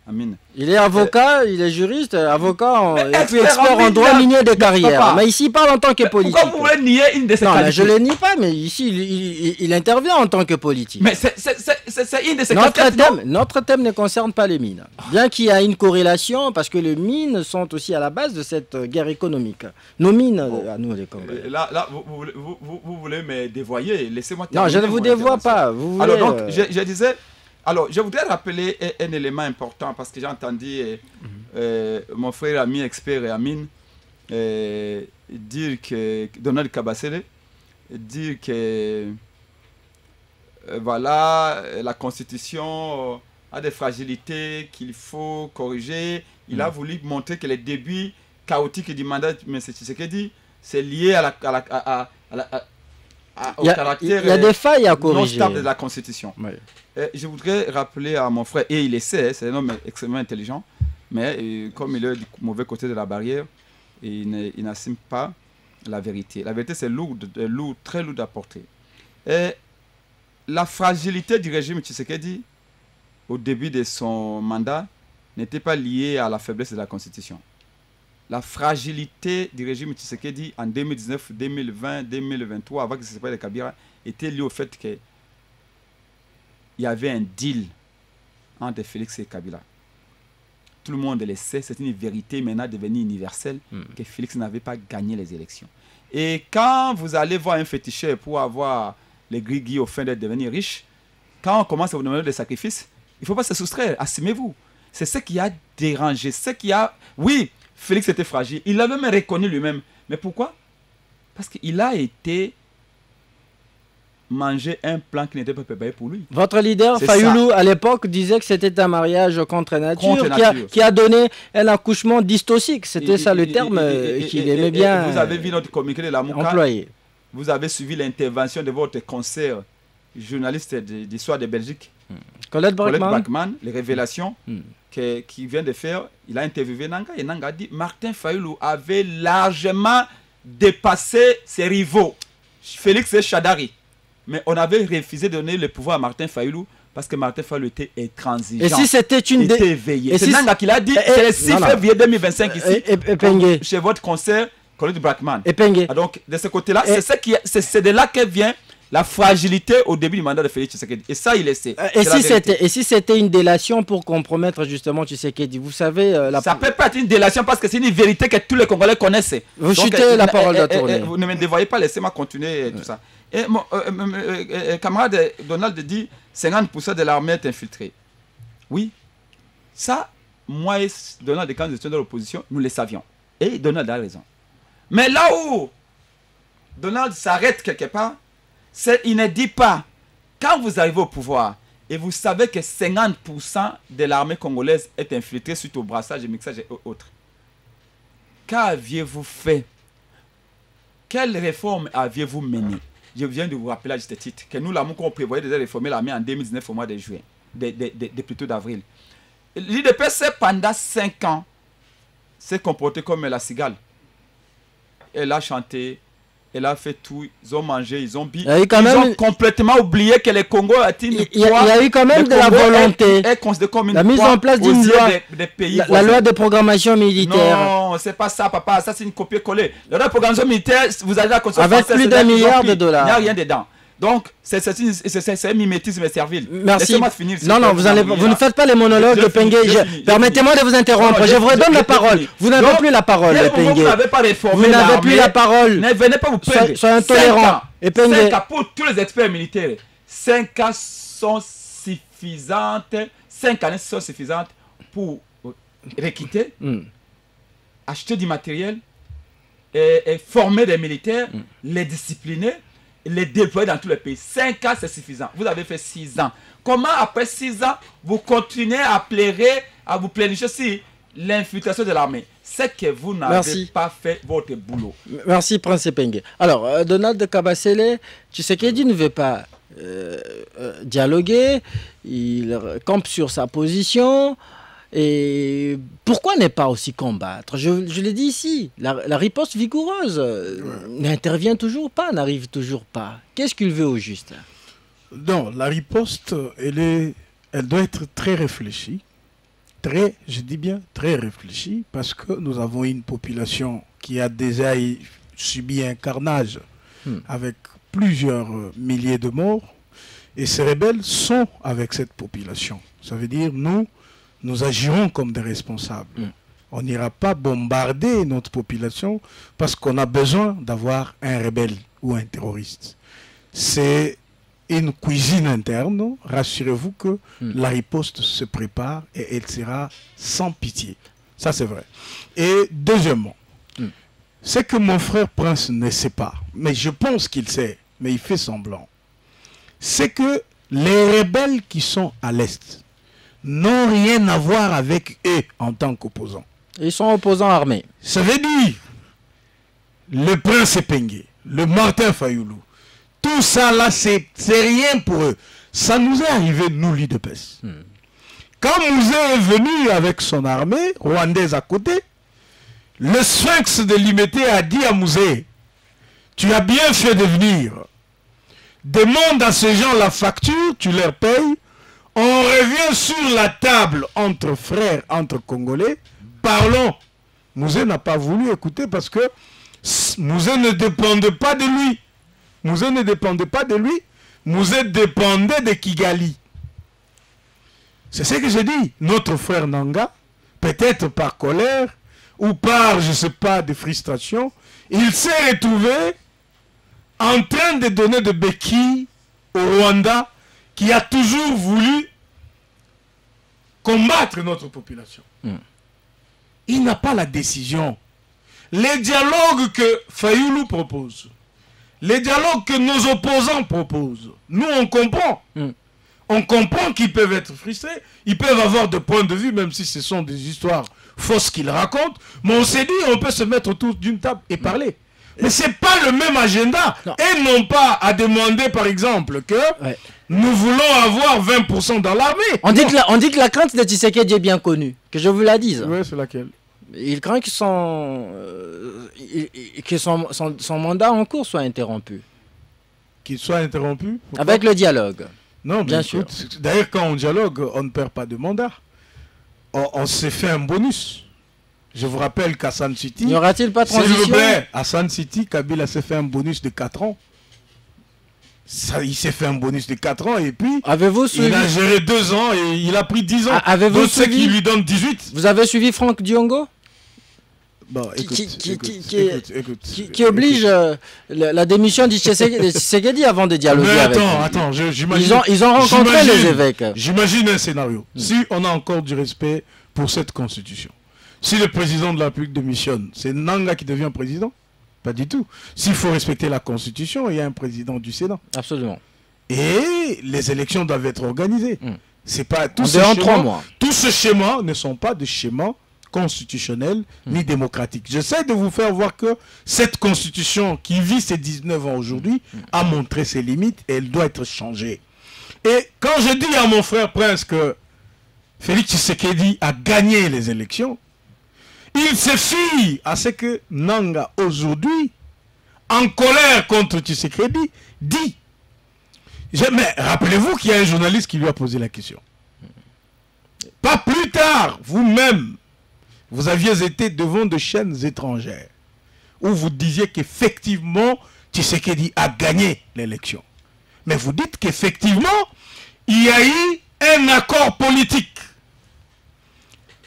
[SPEAKER 6] Amine.
[SPEAKER 5] Il est avocat, il est juriste, avocat et puis expert en droit minier de carrière. Papa. Mais ici, il parle en tant que politique.
[SPEAKER 6] Pourquoi vous voulez nier une de ses qualités?
[SPEAKER 5] Non, je ne le nie pas, mais ici, il intervient en tant que politique.
[SPEAKER 6] Mais c'est une de ses qualités.
[SPEAKER 5] Notre thème ne concerne pas les mines. Bien qu'il y ait une corrélation, parce que les mines sont aussi à la base de cette guerre économique. Nos mines, à nous les Congolais.
[SPEAKER 6] Là, vous voulez me dévoyer. Laissez-moi
[SPEAKER 5] Non,
[SPEAKER 6] terminer.
[SPEAKER 5] je ne vous dévoie pas. Vous voulez,
[SPEAKER 6] alors, donc, je disais... Alors, je voudrais rappeler un élément important parce que j'ai entendu mon frère ami expert et Amine dire que Donald Kabassele dire que voilà, la Constitution a des fragilités qu'il faut corriger. Il a voulu montrer que les débuts chaotiques du mandat de M. Tshisekedi, c'est lié au caractère
[SPEAKER 5] il y a des failles à corriger.
[SPEAKER 6] Non stable de la Constitution.
[SPEAKER 5] Oui.
[SPEAKER 6] Je voudrais rappeler à mon frère, et il le sait, c'est un homme extrêmement intelligent, mais comme il est du mauvais côté de la barrière, il n'assume pas la vérité. La vérité, c'est très lourd à porter. Et la fragilité du régime Tshisekedi, au début de son mandat, n'était pas liée à la faiblesse de la Constitution. La fragilité du régime Tshisekedi en 2019, 2020, 2023, avant que ce soit de Kabila, était liée au fait que il y avait un deal entre Félix et Kabila. Tout le monde le sait, c'est une vérité maintenant devenue universelle que Félix n'avait pas gagné les élections. Et quand vous allez voir un féticheur pour avoir les gris-gris au fin de devenir riche, quand on commence à vous demander des sacrifices, il ne faut pas se soustraire, assumez-vous. C'est ce qui a dérangé, Oui, Félix était fragile, il l'avait même reconnu lui-même. Mais pourquoi? Parce qu'il a été manger un plan qui n'était pas préparé pour lui.
[SPEAKER 5] Votre leader Fayoulou à l'époque disait que c'était un mariage contre nature, qui a donné un accouchement dystocique. C'était ça le terme qu'il aimait bien.
[SPEAKER 6] Vous avez vu notre communiqué de la Mouka.
[SPEAKER 5] Employé.
[SPEAKER 6] Vous avez suivi l'intervention de votre concert journaliste d'histoire de Belgique.
[SPEAKER 5] Colette Brackman.
[SPEAKER 6] Les révélations qu'il vient de faire. Il a interviewé Nanga et Nanga a dit Martin Fayoulou avait largement dépassé ses rivaux, Félix et Chadari. Mais on avait refusé de donner le pouvoir à Martin Fayoulou parce que Martin Fayoulou était intransigeant.
[SPEAKER 5] Et si c'était une
[SPEAKER 6] éveillé. C'est Nanga qui l'a dit, c'est le 6 février 2025 ici, chez votre concert, Colette Brackman. Donc, de ce côté-là, c'est de là que vient la fragilité au début du mandat de Félix Tshisekedi. Et ça, il le sait.
[SPEAKER 5] Et si c'était une délation pour compromettre justement Tshisekedi, vous savez...
[SPEAKER 6] Ça peut pas être une délation parce que c'est une vérité que tous les Congolais connaissent.
[SPEAKER 5] Vous chutez la parole de tournée.
[SPEAKER 6] Vous ne me dévoyez pas, laissez-moi continuer tout ça. Et mon camarade Donald dit 50% de l'armée est infiltrée. Oui, ça, moi et Donald, quand nous étions dans l'opposition, nous le savions. Et Donald a raison. Mais là où Donald s'arrête quelque part, il ne dit pas, quand vous arrivez au pouvoir et vous savez que 50% de l'armée congolaise est infiltrée suite au brassage et mixage et autres, qu'aviez-vous fait? Quelle réforme aviez-vous menée? Je viens de vous rappeler à juste titre que nous, on prévoyait de réformer l'armée en 2019 au mois de juin, plutôt d'avril. L'IDPC, pendant 5 ans, s'est comporté comme la cigale. Elle a chanté, elle a fait tout, ils ont mangé, ils ont bu. Ils ont complètement oublié que le Congo a été
[SPEAKER 5] il y a eu quand même de la volonté.
[SPEAKER 6] La
[SPEAKER 5] mise en place d'une loi, la loi de programmation militaire.
[SPEAKER 6] Non, c'est pas ça, papa. Ça, c'est une copie-collée. La loi de programmation militaire, vous avez la Constitution
[SPEAKER 5] avec plus d'1 milliard de dollars.
[SPEAKER 6] Il n'y a rien dedans. Donc, c'est un mimétisme servile.
[SPEAKER 5] Merci.
[SPEAKER 6] Laissez-moi finir.
[SPEAKER 5] Non, non, vous ne faites pas les monologues, Pengue. Permettez-moi de vous interrompre. Je vous redonne la parole. Vous n'avez plus la parole, Pengue.
[SPEAKER 6] Vous n'avez pas réformé
[SPEAKER 5] Vous n'avez plus la parole.
[SPEAKER 6] Ne venez pas vous plaindre.
[SPEAKER 5] Soyez intolérant.
[SPEAKER 6] 5 ans pour tous les experts militaires. 5 ans sont suffisantes. 5 années sont suffisantes pour recruter, acheter du matériel et former des militaires, les discipliner, les déployer dans tous les pays. 5 ans, c'est suffisant. Vous avez fait 6 ans. Comment, après 6 ans, vous continuez à plairer, à vous plaindre sur l'infiltration de l'armée? C'est que vous n'avez pas fait votre boulot.
[SPEAKER 5] Merci, Prince Pengue. Alors, Donald Kabasele, Tshisekedi ne veut pas dialoguer. Il campe sur sa position. Et pourquoi ne pas aussi combattre? Je l'ai dit ici, la riposte vigoureuse n'intervient toujours pas, n'arrive toujours pas. Qu'est-ce qu'il veut au juste?
[SPEAKER 8] Non, la riposte, elle doit être très réfléchie. Je dis bien très réfléchie, parce que nous avons une population qui a déjà subi un carnage avec plusieurs milliers de morts. Et ces rebelles sont avec cette population. Ça veut dire, nous agirons comme des responsables. On n'ira pas bombarder notre population parce qu'on a besoin d'avoir un rebelle ou un terroriste. C'est une cuisine interne. Rassurez-vous que la riposte se prépare et elle sera sans pitié. Ça, c'est vrai. Et deuxièmement, c'est que mon frère Prince ne sait pas, mais je pense qu'il sait, mais il fait semblant. C'est que les rebelles qui sont à l'Est n'ont rien à voir avec eux en tant qu'opposants.
[SPEAKER 5] Ils sont opposants armés.
[SPEAKER 8] Ça veut dire le Prince Pengue, le Martin Fayoulou, tout ça là, c'est rien pour eux. Ça nous est arrivé, nous, l'UDPS. Quand Mouzé est venu avec son armée rwandaise à côté, le sphinx de Limité a dit à Mouzé, tu as bien fait de venir. Demande à ces gens la facture, tu leur payes. On revient sur la table entre frères, entre Congolais. Parlons. Mouzé n'a pas voulu écouter parce que Mouzé ne dépendait pas de lui. Mouzé ne dépendait pas de lui. Mouzé dépendait de Kigali. C'est ce que j'ai dit. Notre frère Nanga, peut-être par colère ou par, je ne sais pas, de frustration, il s'est retrouvé en train de donner de béquilles au Rwanda qui a toujours voulu combattre notre population. Il n'a pas la décision. Les dialogues que Fayoulou propose, les dialogues que nos opposants proposent, nous on comprend. On comprend qu'ils peuvent être frustrés, ils peuvent avoir des points de vue, même si ce sont des histoires fausses qu'ils racontent, mais on s'est dit on peut se mettre autour d'une table et parler. Mais ce n'est pas le même agenda. Non. Et non pas à demander, par exemple, que nous voulons avoir 20% dans l'armée.
[SPEAKER 5] On dit que la crainte de Tshisekedi est bien connue. Que je vous la dise.
[SPEAKER 8] Oui, c'est laquelle?
[SPEAKER 5] Il craint que son mandat en cours soit interrompu.
[SPEAKER 8] Qu'il soit interrompu?
[SPEAKER 5] Pourquoi? Avec le dialogue.
[SPEAKER 8] Non, bien sûr. D'ailleurs, quand on dialogue, on ne perd pas de mandat. On s'est fait un bonus. Je vous rappelle qu'à San City...
[SPEAKER 5] N'y aura-t-il pas de transition?
[SPEAKER 8] S'il vous plaît, à San City, Kabila s'est fait un bonus de 4 ans. Il s'est fait un bonus de 4 ans et puis...
[SPEAKER 5] Avez-vous suivi?
[SPEAKER 8] Il a géré 2 ans et il a pris 10 ans.
[SPEAKER 5] Avez-vous suivi?
[SPEAKER 8] Donc, qui lui donne 18.
[SPEAKER 5] Vous avez suivi Franck Diongo?
[SPEAKER 8] Bon,
[SPEAKER 5] qui oblige la démission de Tshisekedi avant de dialoguer avec lui.
[SPEAKER 8] Attends, j'imagine...
[SPEAKER 5] Ils ont rencontré les évêques.
[SPEAKER 8] J'imagine un scénario. Si on a encore du respect pour cette constitution, si le président de la République démissionne, c'est Nanga qui devient président? Pas du tout. S'il faut respecter la constitution, il y a un président du Sénat.
[SPEAKER 5] Absolument.
[SPEAKER 8] Et les élections doivent être organisées. C'est pas tous ces schémas ne sont pas des schémas constitutionnels ni démocratiques. J'essaie de vous faire voir que cette constitution qui vit ses 19 ans aujourd'hui a montré ses limites et elle doit être changée. Et quand je dis à mon frère Prince que Félix Tshisekedi a gagné les élections, il se fie à ce que Nanga aujourd'hui, en colère contre Tshisekedi, dit. Mais rappelez-vous qu'il y a un journaliste qui lui a posé la question. Pas plus tard, vous-même, vous aviez été devant de chaînes étrangères où vous disiez qu'effectivement Tshisekedi a gagné l'élection. Mais vous dites qu'effectivement, il y a eu un accord politique.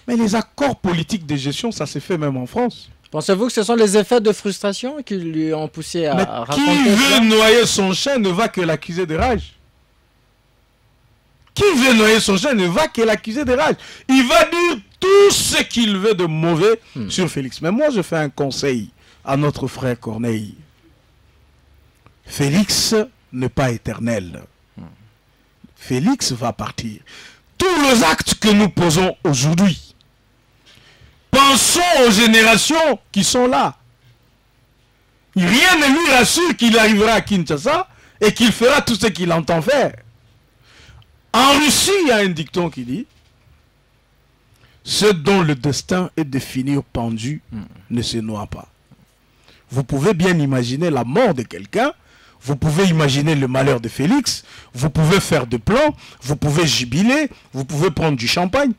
[SPEAKER 8] Mais les accords politiques de gestion, ça s'est fait même en France.
[SPEAKER 5] Pensez-vous que ce sont les effets de frustration qui lui ont poussé à
[SPEAKER 8] Mais
[SPEAKER 5] raconter
[SPEAKER 8] qui veut
[SPEAKER 5] cela?
[SPEAKER 8] noyer son chien ne va que l'accuser de rage. Qui veut noyer son chien ne va que l'accuser de rage. Il va dire tout ce qu'il veut de mauvais sur Félix. Mais moi, je fais un conseil à notre frère Corneille. Félix n'est pas éternel. Félix va partir. Tous les actes que nous posons aujourd'hui, pensons aux générations qui sont là. Rien ne lui rassure qu'il arrivera à Kinshasa et qu'il fera tout ce qu'il entend faire. En Russie, il y a un dicton qui dit « Ceux dont le destin est de finir pendu ne se noient pas ». Vous pouvez bien imaginer la mort de quelqu'un, vous pouvez imaginer le malheur de Félix, vous pouvez faire des plans, vous pouvez jubiler, vous pouvez prendre du champagne,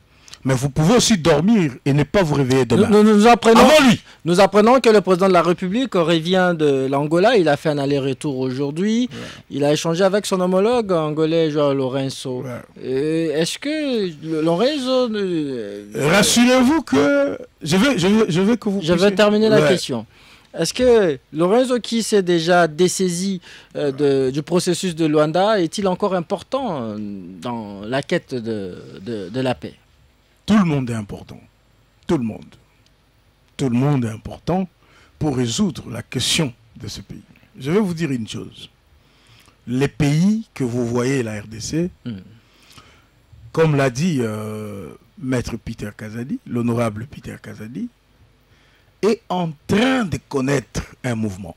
[SPEAKER 8] mais vous pouvez aussi dormir et ne pas vous réveiller demain.
[SPEAKER 5] Nous apprenons,
[SPEAKER 8] Avant lui.
[SPEAKER 5] Nous apprenons que le président de la République revient de l'Angola. Il a fait un aller-retour aujourd'hui. Ouais. Il a échangé avec son homologue angolais, João Lourenço. Ouais. Est-ce que Lourenço...
[SPEAKER 8] Rassurez-vous que... Je veux que vous...
[SPEAKER 5] Je vais terminer la question. Est-ce que Lourenço, qui s'est déjà dessaisi du processus de Luanda, est-il encore important dans la quête de la paix?
[SPEAKER 8] Tout le monde est important. Tout le monde. Tout le monde est important pour résoudre la question de ce pays. Je vais vous dire une chose. Les pays que vous voyez, la RDC, comme l'a dit Maître Peter Kazadi, l'honorable Peter Kazadi, est en train de connaître un mouvement.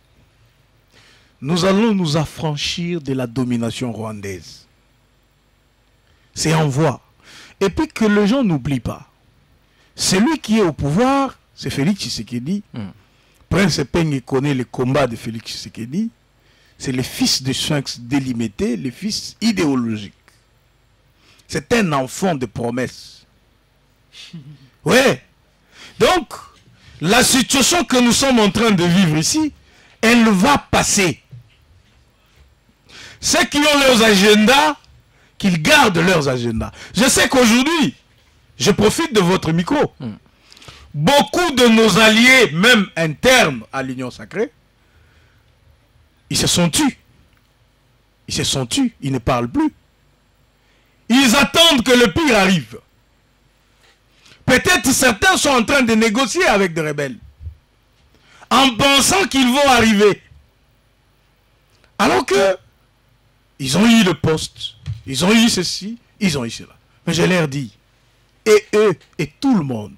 [SPEAKER 8] Nous allons nous affranchir de la domination rwandaise. C'est en voie. Et puis que les gens n'oublient pas. Celui qui est au pouvoir, c'est Félix Tshisekedi. Prince Peng connaît le combat de Félix Tshisekedi. C'est le fils de Sphinx délimité, le fils idéologique. C'est un enfant de promesse. Ouais. Donc, la situation que nous sommes en train de vivre ici, elle va passer. Ceux qui ont leurs agendas, qu'ils gardent leurs agendas. Je sais qu'aujourd'hui, je profite de votre micro. Beaucoup de nos alliés, même internes à l'Union sacrée, ils se sont tus. Ils se sont tus, ils ne parlent plus. Ils attendent que le pire arrive. Peut-être certains sont en train de négocier avec des rebelles, en pensant qu'ils vont arriver. Alors que, ils ont eu le poste, ils ont eu ceci, ils ont eu cela. Mais je leur dis, et eux, et tout le monde,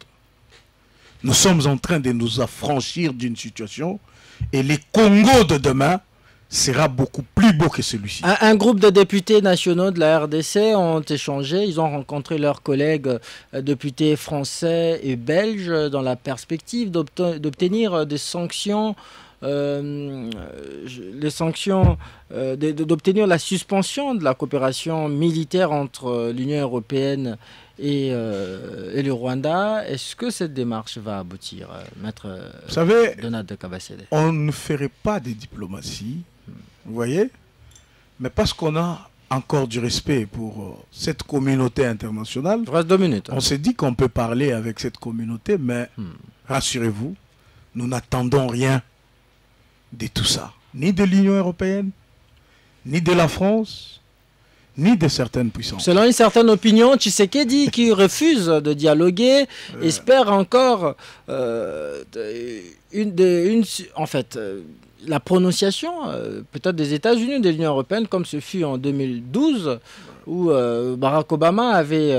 [SPEAKER 8] nous sommes en train de nous affranchir d'une situation, et les Congos de demain sera beaucoup plus beau que celui-ci.
[SPEAKER 5] Un groupe de députés nationaux de la RDC ont échangé, ils ont rencontré leurs collègues députés français et belges dans la perspective d'obtenir des sanctions, d'obtenir la suspension de la coopération militaire entre l'Union européenne et le Rwanda. Est-ce que cette démarche va aboutir, Maître Donald Kabasele?
[SPEAKER 8] On ne ferait pas de diplomatie, vous voyez, mais parce qu'on a encore du respect pour cette communauté internationale.
[SPEAKER 5] Il reste 2 minutes.
[SPEAKER 8] On s'est dit qu'on peut parler avec cette communauté, mais rassurez-vous, nous n'attendons rien de tout ça. Ni de l'Union européenne, ni de la France, ni de certaines puissances.
[SPEAKER 5] Selon une certaine opinion, Tshisekedi, qui refuse de dialoguer, espère encore la prononciation peut-être des États-Unis ou de l'Union européenne, comme ce fut en 2012, où Barack Obama avait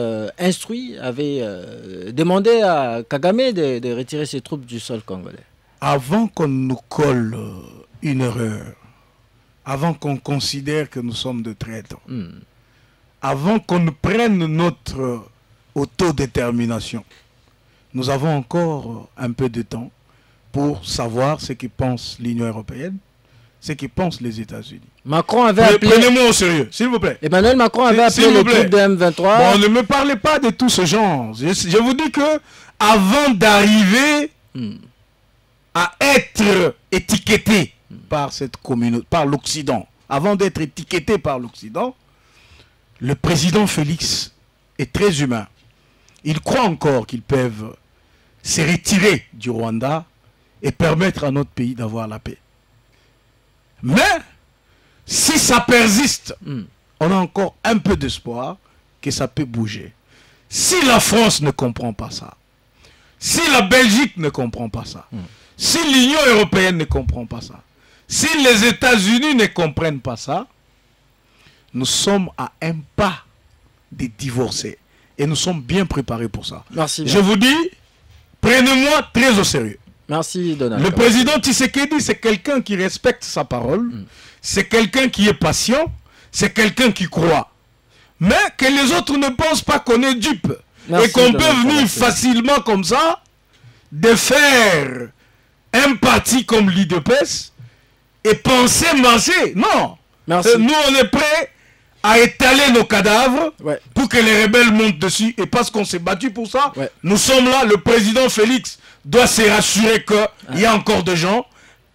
[SPEAKER 5] demandé à Kagame de retirer ses troupes du sol congolais.
[SPEAKER 8] Avant qu'on nous colle une erreur, avant qu'on considère que nous sommes de traîtres, avant qu'on nous prenne notre autodétermination, nous avons encore un peu de temps pour savoir ce que pense l'Union européenne, ce que pensent les États-Unis.
[SPEAKER 5] Macron avait appelé...
[SPEAKER 8] Prenez-moi au sérieux, s'il vous plaît.
[SPEAKER 5] Emmanuel Macron avait appelé le groupe de M23...
[SPEAKER 8] Bon, ne me parlez pas de tout ce genre. Je vous dis que avant d'arriver à être étiqueté par cette communauté, par l'Occident, avant d'être étiqueté par l'Occident, le président Félix est très humain. Il croit encore qu'ils peuvent se retirer du Rwanda et permettre à notre pays d'avoir la paix. Mais, si ça persiste, on a encore un peu d'espoir que ça peut bouger. Si la France ne comprend pas ça, si la Belgique ne comprend pas ça, si l'Union européenne ne comprend pas ça, si les États-Unis ne comprennent pas ça, nous sommes à un pas de divorcer. Et nous sommes bien préparés pour ça.
[SPEAKER 5] Merci.
[SPEAKER 8] Je vous dis, prenez-moi très au sérieux.
[SPEAKER 5] Merci, Donald.
[SPEAKER 8] Le président Tshisekedi, c'est quelqu'un qui respecte sa parole. C'est quelqu'un qui est patient. C'est quelqu'un qui croit. Mais que les autres ne pensent pas qu'on est dupe.
[SPEAKER 5] Merci,
[SPEAKER 8] et qu'on
[SPEAKER 5] Donald,
[SPEAKER 8] peut venir facilement comme ça de faire un parti comme l'IDPS et penser marcher. Non.
[SPEAKER 5] Merci.
[SPEAKER 8] Nous, on est prêts à étaler nos cadavres pour que les rebelles montent dessus. Et parce qu'on s'est battu pour ça, nous sommes là. Le président Félix doit se rassurer qu'il y a encore des gens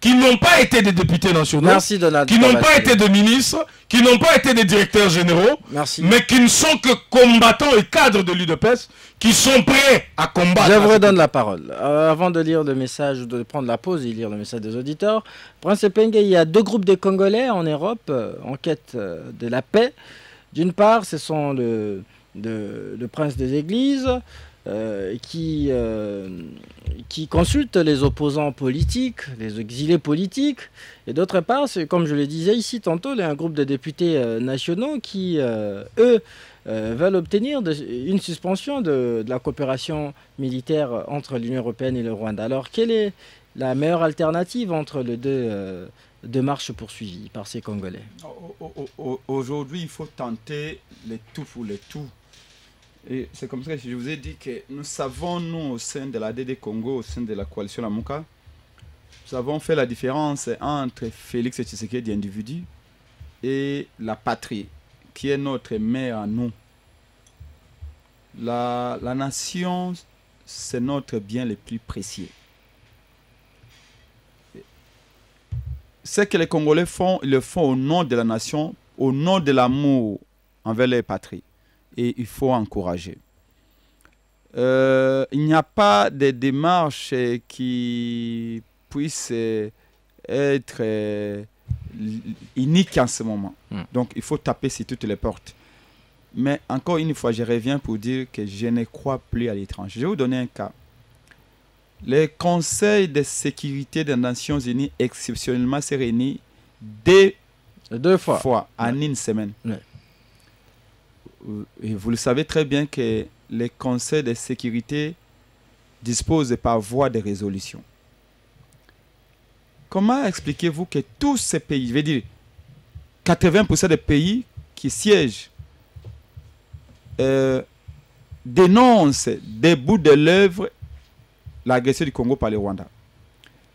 [SPEAKER 8] qui n'ont pas été des députés nationaux, qui n'ont pas été des ministres, qui n'ont pas été des directeurs généraux, mais qui ne sont que combattants et cadres de l'UDPS, qui sont prêts à combattre.
[SPEAKER 5] Je vous redonne la parole. Avant de lire le message, de prendre la pause et lire le message des auditeurs, Prince Penge, il y a deux groupes de Congolais en Europe en quête de la paix. D'une part, ce sont le prince des églises, qui consulte les opposants politiques, les exilés politiques. Et d'autre part, c'est comme je le disais ici tantôt, il y a un groupe de députés nationaux qui, eux, veulent obtenir une suspension de la coopération militaire entre l'Union européenne et le Rwanda. Alors, quelle est la meilleure alternative entre les deux marches poursuivies par ces Congolais?
[SPEAKER 6] Aujourd'hui, il faut tenter les tout pour les tout. Et c'est comme ça que je vous ai dit que nous savons, nous, au sein de la DD Congo, au sein de la coalition Lamuka, nous avons fait la différence entre Félix Tshisekedi, individu, et la patrie, qui est notre mère à nous. La nation, c'est notre bien le plus précieux. Ce que les Congolais font, ils le font au nom de la nation, au nom de l'amour envers les patries. Et il faut encourager. Il n'y a pas de démarche qui puisse être unique en ce moment. Donc il faut taper sur toutes les portes. Mais encore une fois, je reviens pour dire que je ne crois plus à l'étranger. Je vais vous donner un cas. Le Conseil de sécurité des Nations Unies exceptionnellement s'est réuni deux fois en une semaine. Et vous le savez très bien que les conseils de sécurité disposent par voie de résolution. Comment expliquez-vous que tous ces pays, je veux dire 80% des pays qui siègent, dénoncent des bouts de l'œuvre l'agression du Congo par le Rwanda,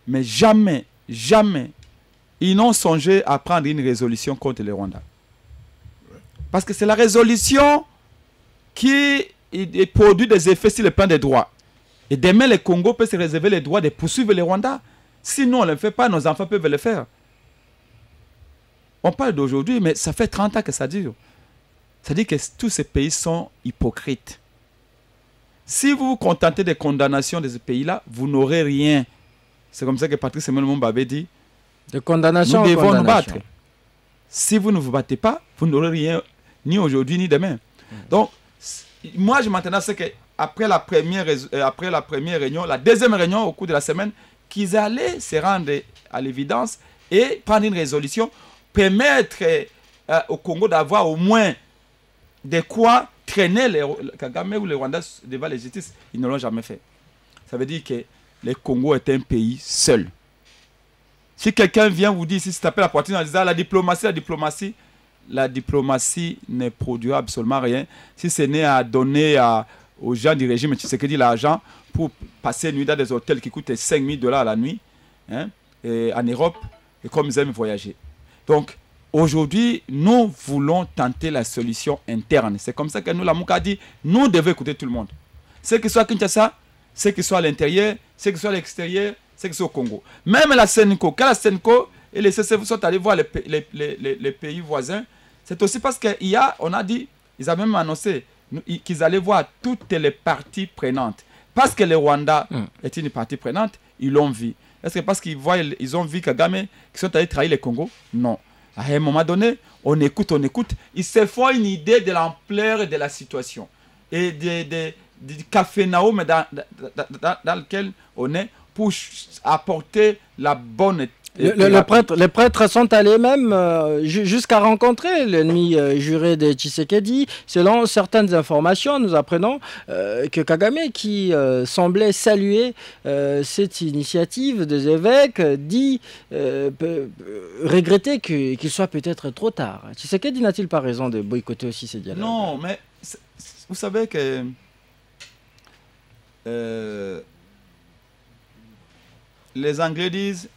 [SPEAKER 6] mais jamais, jamais, ils n'ont songé à prendre une résolution contre le Rwanda. Parce que c'est la résolution qui produit des effets sur le plan des droits. Et demain, le Congo peut se réserver le droit de poursuivre le Rwanda. Sinon, on ne le fait pas, nos enfants peuvent le faire. On parle d'aujourd'hui, mais ça fait 30 ans que ça dure. Ça dit que tous ces pays sont hypocrites. Si vous vous contentez des condamnations de ces pays-là, vous n'aurez rien. C'est comme ça que Patrice Lumumba avait dit.
[SPEAKER 5] De condamnation,
[SPEAKER 6] nous devons nous battre. Si vous ne vous battez pas, vous n'aurez rien, ni aujourd'hui ni demain. Donc, moi je m'attendais à ce qu'après la première réunion, la deuxième réunion au cours de la semaine, qu'ils allaient se rendre à l'évidence et prendre une résolution, permettre au Congo d'avoir au moins de quoi traîner les Kagame ou les Rwandais devant la justice. Ils ne l'ont jamais fait. Ça veut dire que le Congo est un pays seul. Si quelqu'un vient vous dire, si c'est tapé la poitrine en disant la diplomatie ne produira absolument rien. Si ce n'est à donner aux gens du régime, tu sais que dit l'argent pour passer une nuit dans des hôtels qui coûtent $5 000 la nuit, hein, et en Europe, et comme ils aiment voyager. Donc, aujourd'hui, nous voulons tenter la solution interne. C'est comme ça que nous, la Mouka a dit, nous devons écouter tout le monde. Ce qui soit à Kinshasa, ce qui soit à l'intérieur, ce qui soit à l'extérieur, ce qui soit au Congo. Même la Senko, quand la Senko et les CCV sont allés voir les pays voisins, c'est aussi parce on a dit, ils ont même annoncé qu'ils allaient voir toutes les parties prenantes. Parce que le Rwanda est une partie prenante, ils l'ont vu. Est-ce que parce qu'ils ont vu Kagame, qui sont allés trahir le Congo? Non. À un moment donné, on écoute. Ils se font une idée de l'ampleur de la situation. Et du cafénaum dans lequel on est pour apporter la bonne...
[SPEAKER 5] Les prêtres sont allés même jusqu'à rencontrer l'ennemi juré de Tshisekedi. Selon certaines informations, nous apprenons que Kagame, qui semblait saluer cette initiative des évêques, dit regretter qu'il soit peut-être trop tard. Tshisekedi n'a-t-il pas raison de boycotter aussi ces dialogues?
[SPEAKER 6] Non, mais vous savez que les Anglais disent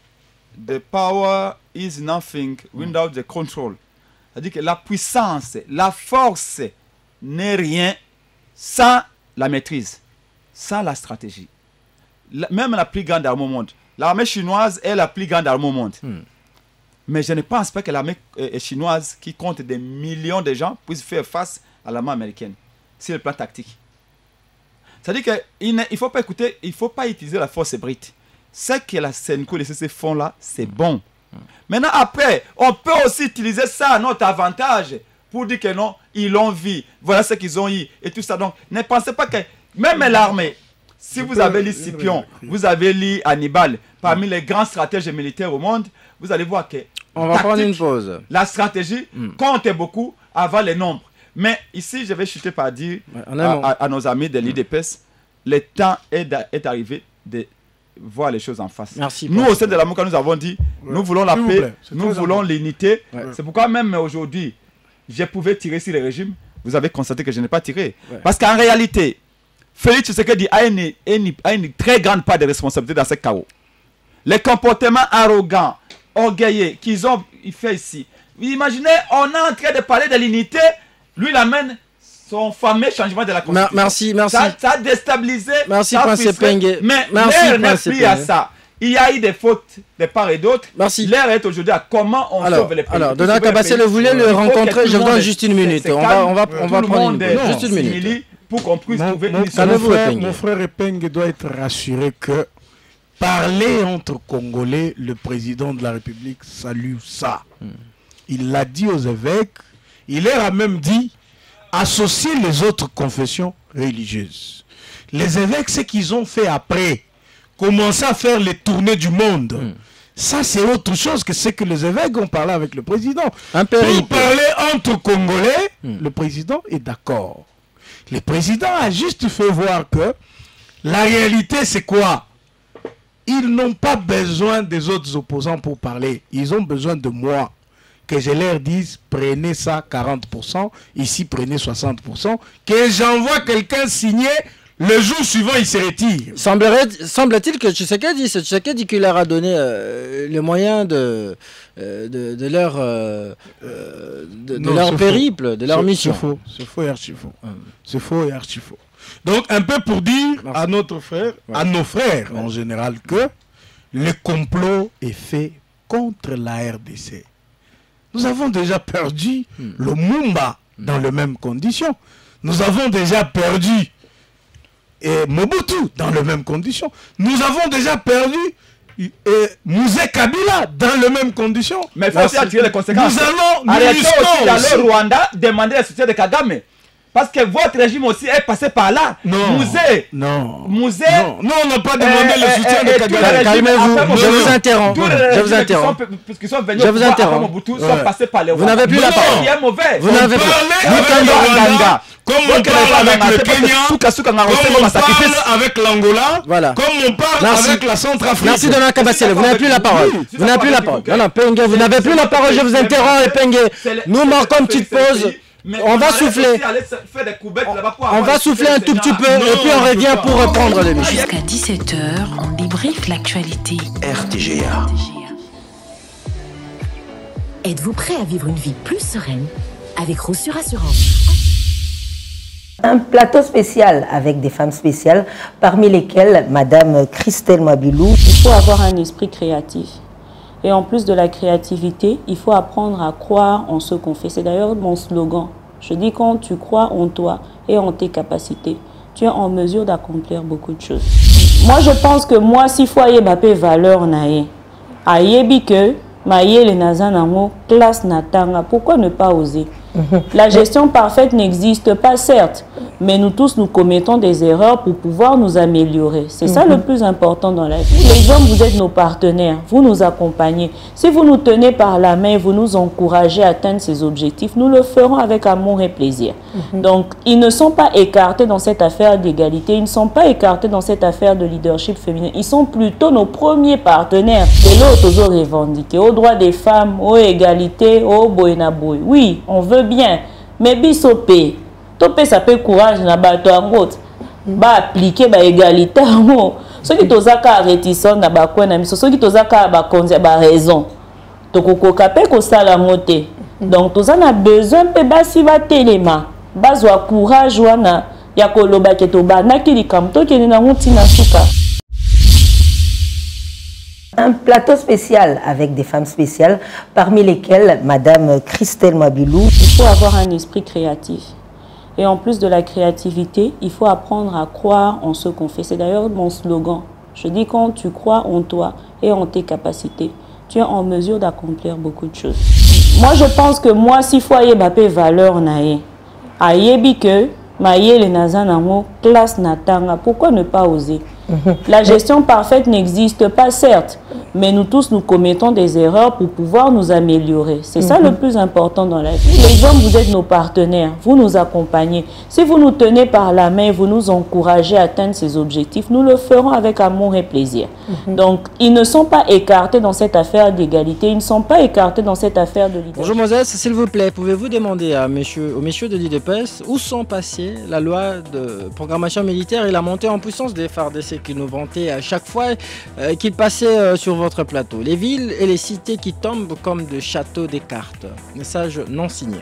[SPEAKER 6] the power is nothing without the control. C'est-à-dire que la puissance, la force n'est rien sans la maîtrise, sans la stratégie. Même la plus grande armée au monde. L'armée chinoise est la plus grande armée au monde. Mais je ne pense pas que l'armée chinoise, qui compte des millions de gens, puisse faire face à l'armée américaine sur le plan tactique. C'est-à-dire qu'il ne faut pas écouter, il ne faut pas utiliser la force brute. Ce que la Senko et les CC font là, c'est bon. Maintenant, après, on peut aussi utiliser ça à notre avantage pour dire que non, ils l'ont vu. Voilà ce qu'ils ont eu et tout ça. Donc, ne pensez pas que même l'armée, si vous avez lu Scipion, vous avez lu Hannibal, parmi les grands stratèges militaires au monde, vous allez voir que
[SPEAKER 5] on va prendre une pause.
[SPEAKER 6] La stratégie compte beaucoup avant les nombres. Mais ici, je vais chuter par dire à nos amis de l'IDPS, le temps est arrivé de voir les choses en face.
[SPEAKER 5] Merci.
[SPEAKER 6] Nous, au sein de la MOCA, nous avons dit, nous voulons la paix, nous voulons l'unité. C'est pourquoi même aujourd'hui, je pouvais tirer sur le régime. Vous avez constaté que je n'ai pas tiré. Parce qu'en réalité, Félix Tshisekedi a une très grande part de responsabilité dans ce chaos. Les comportements arrogants, orgueilleux qu'ils ont fait ici. Vous imaginez, on est en train de parler de l'unité, lui il amène son fameux changement de la Constitution.
[SPEAKER 5] Merci.
[SPEAKER 6] Ça a déstabilisé.
[SPEAKER 5] Merci, Prince Penge.
[SPEAKER 6] Mais l'air n'est plus à ça. Il y a eu des fautes de part et d'autre.
[SPEAKER 5] Merci.
[SPEAKER 6] L'air est aujourd'hui à comment on sauve les pays.
[SPEAKER 5] Alors, Donald Kabassele voulait le rencontrer. Je vous donne juste une minute. On va prendre juste une minute.
[SPEAKER 6] Pour qu'on puisse trouver une
[SPEAKER 8] solution. Mon frère Epeng doit être rassuré que parler entre Congolais, le président de la République salue ça. Il l'a dit aux évêques. Il leur a même dit associer les autres confessions religieuses. Les évêques, ce qu'ils ont fait après, commencer à faire les tournées du monde. Ça, c'est autre chose que ce que les évêques ont parlé avec le président. Pour parler entre Congolais, le président est d'accord. Le président a juste fait voir que la réalité, c'est quoi? Ils n'ont pas besoin des autres opposants pour parler. Ils ont besoin de moi. Que je leur dise, prenez ça 40%, ici prenez 60%, que j'envoie quelqu'un signer, le jour suivant il se retire.
[SPEAKER 5] Semble-t-il que Tshisekedi qui leur a donné les moyens de leur périple, de leur mission.
[SPEAKER 8] C'est faux et archi faux. C'est faux et archi faux. Donc un peu pour dire à notre frère, à nos frères en général, que le complot est fait contre la RDC. Nous avons déjà perdu le Mumba dans les mêmes conditions. Nous avons déjà perdu Mobutu dans les mêmes conditions. Nous avons déjà perdu Mouzé Kabila dans les mêmes conditions.
[SPEAKER 6] Mais il faut aussi attirer les conséquences.
[SPEAKER 8] Nous
[SPEAKER 6] allons aussi aller au Rwanda demander le soutien de Kagame. Parce que votre régime aussi est passé par là. Mouzé.
[SPEAKER 8] Non.
[SPEAKER 6] Mouzé.
[SPEAKER 8] Non, on n'a pas demandé le soutien de Kagame.
[SPEAKER 5] Calmez-vous, je vous interromps. Je vous interromps.
[SPEAKER 6] Puisqu'ils sont venus pour Mobutu, sont passés par les
[SPEAKER 5] Vous n'avez plus la parole.
[SPEAKER 6] Vous
[SPEAKER 5] n'avez plus.
[SPEAKER 8] Comme on parle avec le Kenya, comme on parle avec l'Angola, comme on parle avec la Centrafrique.
[SPEAKER 5] Merci Donald Kabassele, vous n'avez plus la parole. Vous n'avez plus la parole. Non, Penge, vous n'avez plus la parole, je vous interromps, Penge. Nous marquons une petite pause. On va souffler. On va souffler un tout petit peu et puis on revient pour reprendre l'émission.
[SPEAKER 7] Jusqu'à 17h, on débriefe l'actualité.
[SPEAKER 3] RTGA.
[SPEAKER 9] Êtes-vous prêt à vivre une vie plus sereine avec Rossure Assurance?
[SPEAKER 10] Un plateau spécial avec des femmes spéciales, parmi lesquelles Madame Christelle Mabilou.
[SPEAKER 11] Il faut avoir un esprit créatif. Et en plus de la créativité, il faut apprendre à croire en ce qu'on fait. C'est d'ailleurs mon slogan. Je dis quand tu crois en toi et en tes capacités, tu es en mesure d'accomplir beaucoup de choses. Moi, je pense que moi, si foyer Mbappé valeur nae, ayebi que maye le nazanamo classe natanga, pourquoi ne pas oser? La gestion parfaite n'existe pas, certes, mais nous tous, nous commettons des erreurs pour pouvoir nous améliorer. C'est ça le plus important dans la vie. Les hommes, vous êtes nos partenaires, vous nous accompagnez. Si vous nous tenez par la main, vous nous encouragez à atteindre ces objectifs, nous le ferons avec amour et plaisir. Donc, ils ne sont pas écartés dans cette affaire d'égalité, ils ne sont pas écartés dans cette affaire de leadership féminin. Ils sont plutôt nos premiers partenaires. Et l'autre, toujours revendiqué aux droits des femmes, aux égalités, aux boyenaboy. Oui, on veut bien, mais bisopé. Topé ça peut courage na bato angot. Ba appliquer ba égalité ango. Ceux qui tozaka réticent na ba kwa na miso, ceux qui tozaka ba konzi ba raison. Tokoko kapé ko sala moté. Donc tozana besoin pe basi ba telema. Bazwa courage wana ya koloba ke to ba na kili kamto ke na nguti na suka.
[SPEAKER 10] Un plateau spécial avec des femmes spéciales, parmi lesquelles Madame Christelle Mabilou.
[SPEAKER 11] Il faut avoir un esprit créatif. Et en plus de la créativité, il faut apprendre à croire en ce qu'on fait. C'est d'ailleurs mon slogan. Je dis quand tu crois en toi et en tes capacités, tu es en mesure d'accomplir beaucoup de choses. Moi, je pense que moi, si foyer Mbappé valeur nae, ayebi que maye le nazanamo classe natanga, pourquoi ne pas oser? La gestion parfaite n'existe pas, certes, mais nous tous, nous commettons des erreurs pour pouvoir nous améliorer. C'est ça le plus important dans la vie. Les hommes, vous êtes nos partenaires, vous nous accompagnez. Si vous nous tenez par la main, vous nous encouragez à atteindre ces objectifs, nous le ferons avec amour et plaisir. Donc, ils ne sont pas écartés dans cette affaire d'égalité, ils ne sont pas écartés dans cette affaire de leadership.
[SPEAKER 5] Bonjour Moses, s'il vous plaît, pouvez-vous demander aux messieurs de l'IDPS où sont passées la loi de programmation militaire et la montée en puissance des FARDC qui nous vantaient à chaque fois qu'ils passaient sur votre plateau. Les villes et les cités qui tombent comme de châteaux des cartes. Message non signé.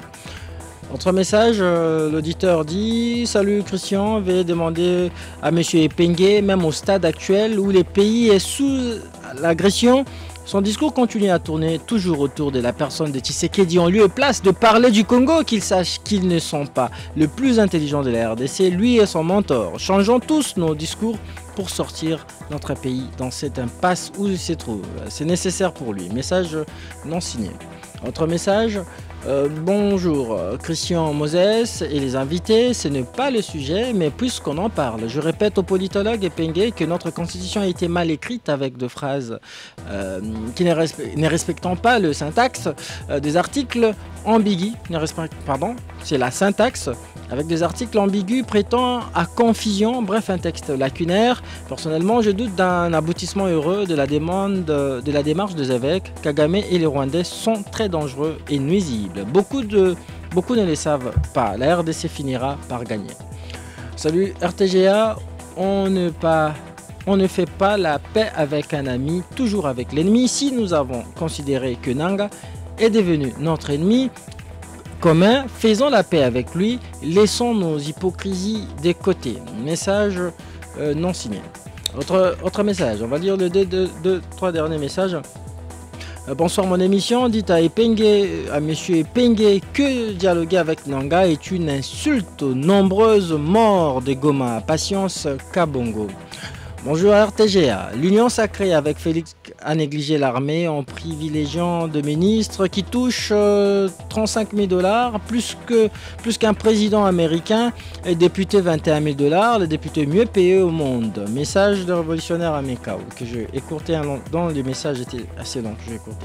[SPEAKER 5] Autre message, l'auditeur dit « Salut Christian, veuillez demander à M. Epengue, même au stade actuel où le pays est sous l'agression, son discours continue à tourner toujours autour de la personne de Tshisekedi en lieu et place de parler du Congo, qu'il sache qu'ils ne sont pas le plus intelligent de la RDC, lui et son mentor. Changeons tous nos discours pour sortir notre pays dans cette impasse où il se trouve. C'est nécessaire pour lui. » Message non signé. Autre message, bonjour Christian Moses et les invités, ce n'est pas le sujet, mais puisqu'on en parle, je répète au politologue Epengue que notre constitution a été mal écrite avec deux phrases qui ne respectant pas le syntaxe des articles ambigus, c'est la syntaxe avec des articles ambigus prêtant à confusion, bref un texte lacunaire. Personnellement, je doute d'un aboutissement heureux de la démarche des évêques. Kagame et les Rwandais sont très dangereux et nuisibles. Beaucoup ne le savent pas. La RDC finira par gagner. Salut RTGA, on ne fait pas la paix avec un ami, toujours avec l'ennemi. Si nous avons considéré que Nanga est devenu notre ennemi commun, faisons la paix avec lui, laissons nos hypocrisies de côté. Message non signé. Autre message, on va lire les trois derniers messages. Bonsoir mon émission, dites à monsieur Epengue que dialoguer avec Nanga est une insulte aux nombreuses morts de Goma. Patience Kabongo. Bonjour RTGA. L'union sacrée avec Félix a négligé l'armée en privilégiant de ministres qui touchent 35 000 $, plus qu'un président américain et député 21 000 $, le député mieux payé au monde. Message de révolutionnaire à Mekao que j'ai écourté dans les messages étaient assez longs que j'ai écourté.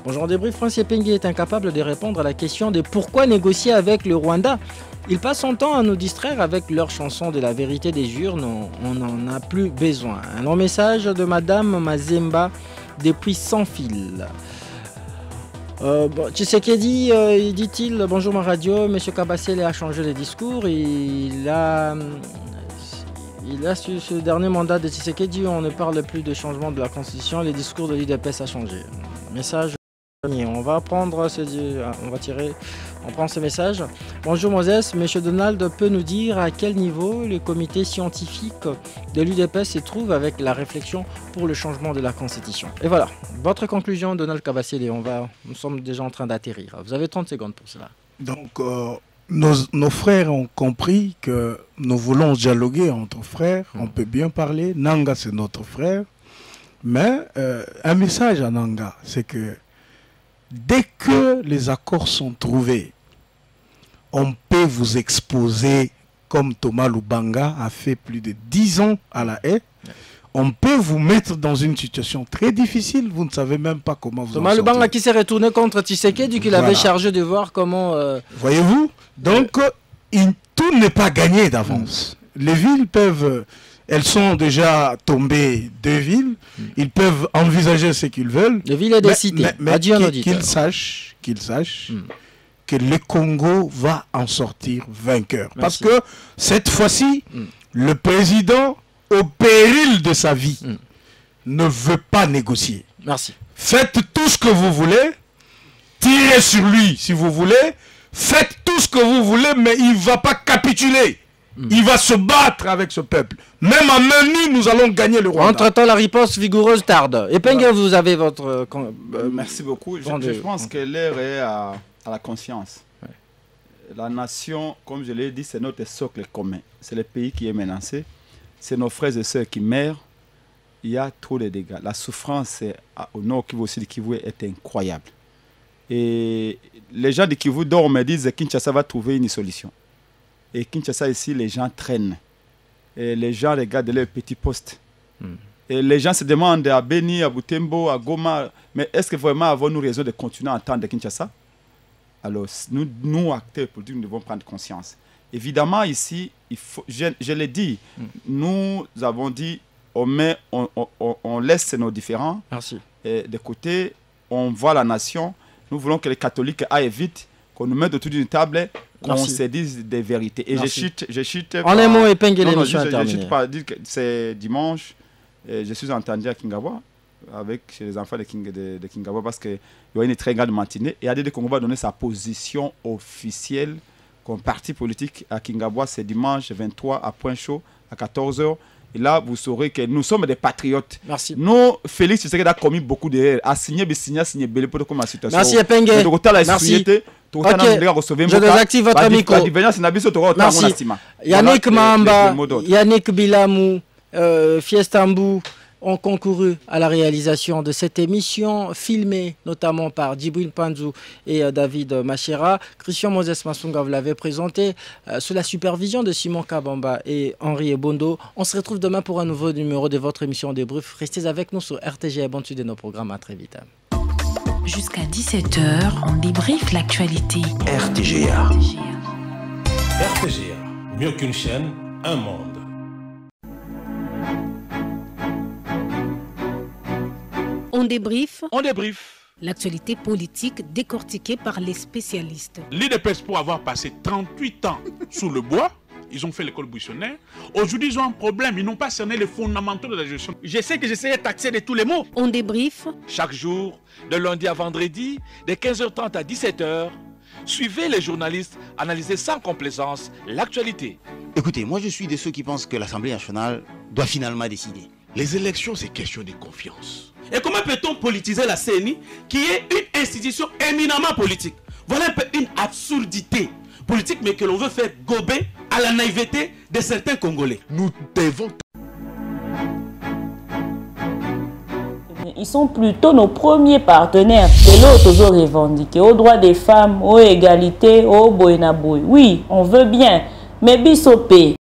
[SPEAKER 5] Bonjour en débrief, Francis Epengue est incapable de répondre à la question de pourquoi négocier avec le Rwanda. Ils passent son temps à nous distraire avec leur chanson de la vérité des urnes, on n'en a plus besoin. Un long message de Madame Mazemba depuis Sans Fil. Tshisekedi, dit-il, bonjour ma radio, Monsieur Kabasele a changé les discours, il a ce dernier mandat de Tshisekedi, on ne parle plus de changement de la constitution, les discours de l'IDPS a changé. Message On va prendre on prend ce message. Bonjour Moses, M. Donald peut nous dire à quel niveau le comité scientifique de l'UDPS se trouve avec la réflexion pour le changement de la Constitution. Et voilà, votre conclusion, Donald Kabasele, nous sommes déjà en train d'atterrir. Vous avez 30 secondes pour cela.
[SPEAKER 8] Donc, nos frères ont compris que nous voulons dialoguer entre frères, on peut bien parler. Nanga, c'est notre frère. Mais un message à Nanga, c'est que dès que les accords sont trouvés, on peut vous exposer comme Thomas Lubanga a fait plus de 10 ans à la haie. On peut vous mettre dans une situation très difficile, vous ne savez même pas comment vous
[SPEAKER 5] Thomas Lubanga qui s'est retourné contre Tshisekedi, qu'il avait chargé de voir comment...
[SPEAKER 8] Voyez-vous? Donc, tout n'est pas gagné d'avance. Les villes peuvent... Elles sont déjà tombées, 2 villes. Ils peuvent envisager ce qu'ils veulent.
[SPEAKER 5] Les villes et des cités.
[SPEAKER 8] Mais qu'ils sachent que le Congo va en sortir vainqueur. Merci. Parce que cette fois-ci, le président, au péril de sa vie, ne veut pas négocier.
[SPEAKER 5] Merci.
[SPEAKER 8] Faites tout ce que vous voulez. Tirez sur lui si vous voulez. Faites tout ce que vous voulez, mais il ne va pas capituler. Il va se battre avec ce peuple. Même à main nue, nous allons gagner le Rwanda.
[SPEAKER 5] Entre-temps, la riposte vigoureuse tarde. Et Pengue, vous avez votre...
[SPEAKER 6] merci beaucoup. Je pense que l'heure est à la conscience. Ouais. La nation, comme je l'ai dit, c'est notre socle commun. C'est le pays qui est menacé. C'est nos frères et sœurs qui meurent. Il y a trop de dégâts. La souffrance au nord Kivu aussi, de Kivu est incroyable. Et les gens de Kivu dorment et disent que Kinshasa va trouver une solution. Et Kinshasa ici, les gens traînent. Et les gens regardent leurs petits postes. Et les gens se demandent à Beni, à Butembo, à Goma, mais est-ce que vraiment avons-nous raison de continuer à entendre Kinshasa? Alors, nous acteurs politiques, nous devons prendre conscience. Évidemment, ici, je l'ai dit, nous avons dit, on laisse nos différends.
[SPEAKER 5] Merci.
[SPEAKER 6] Et de côté, on voit la nation. Nous voulons que les catholiques aillent vite, qu'on nous mette autour d'une table, qu'on se dise des vérités. Et je chute.
[SPEAKER 5] En un mot, épingle l'émission terminée.
[SPEAKER 6] Je chute pas dire que c'est dimanche. Et je suis entendu à Kingawa avec les enfants de Kingawa parce qu'il y a une très grande matinée. Et ADD Congo va donner sa position officielle comme parti politique à Kingawa. C'est dimanche 23 à Point Chaud à 14h. Et là, vous saurez que nous sommes des patriotes.
[SPEAKER 5] Merci.
[SPEAKER 6] Nous, Félix Tshisekedi a commis beaucoup d'erreurs. A signé Bélé pour comme la situation.
[SPEAKER 5] Merci, Epenge.
[SPEAKER 6] Merci.
[SPEAKER 5] Je désactive votre micro. Merci. Yannick Mamba, Yannick Bilamou, Fiestambou ont concouru à la réalisation de cette émission, filmée notamment par Djibril Panzou et David Machera. Christian Moses Massunga vous l'avez présenté sous la supervision de Simon Kabamba et Henri Ebondo. On se retrouve demain pour un nouveau numéro de votre émission Débrief. Restez avec nous sur RTG et bonne suite de nos programmes. À très vite.
[SPEAKER 7] Jusqu'à 17h, on débriefe l'actualité.
[SPEAKER 1] RTGA. RTGA, mieux qu'une chaîne, un monde.
[SPEAKER 12] On débrief.
[SPEAKER 1] On débrief.
[SPEAKER 12] L'actualité politique décortiquée par les spécialistes.
[SPEAKER 1] L'UDPS, pour avoir passé 38 ans sous le bois, ils ont fait l'école buissonnaire. Aujourd'hui, ils ont un problème. Ils n'ont pas cerné les fondamentaux de la gestion. Je sais que j'essayais de taxer de tous les mots.
[SPEAKER 12] On débrief.
[SPEAKER 1] Chaque jour, de lundi à vendredi, de 15h30 à 17h, suivez les journalistes analyser sans complaisance l'actualité.
[SPEAKER 2] Écoutez, moi je suis de ceux qui pensent que l'Assemblée nationale doit finalement décider.
[SPEAKER 3] Les élections, c'est question de confiance.
[SPEAKER 4] Et comment peut-on politiser la CENI, qui est une institution éminemment politique? Voilà un peu une absurdité politique, mais que l'on veut faire gober à la naïveté de certains Congolais.
[SPEAKER 3] Nous devons...
[SPEAKER 11] Ils sont plutôt nos premiers partenaires. Et l'autre, toujours revendiqué aux droits des femmes, aux égalités, aux boinaboui. Oui, on veut bien. Mais Bissopé,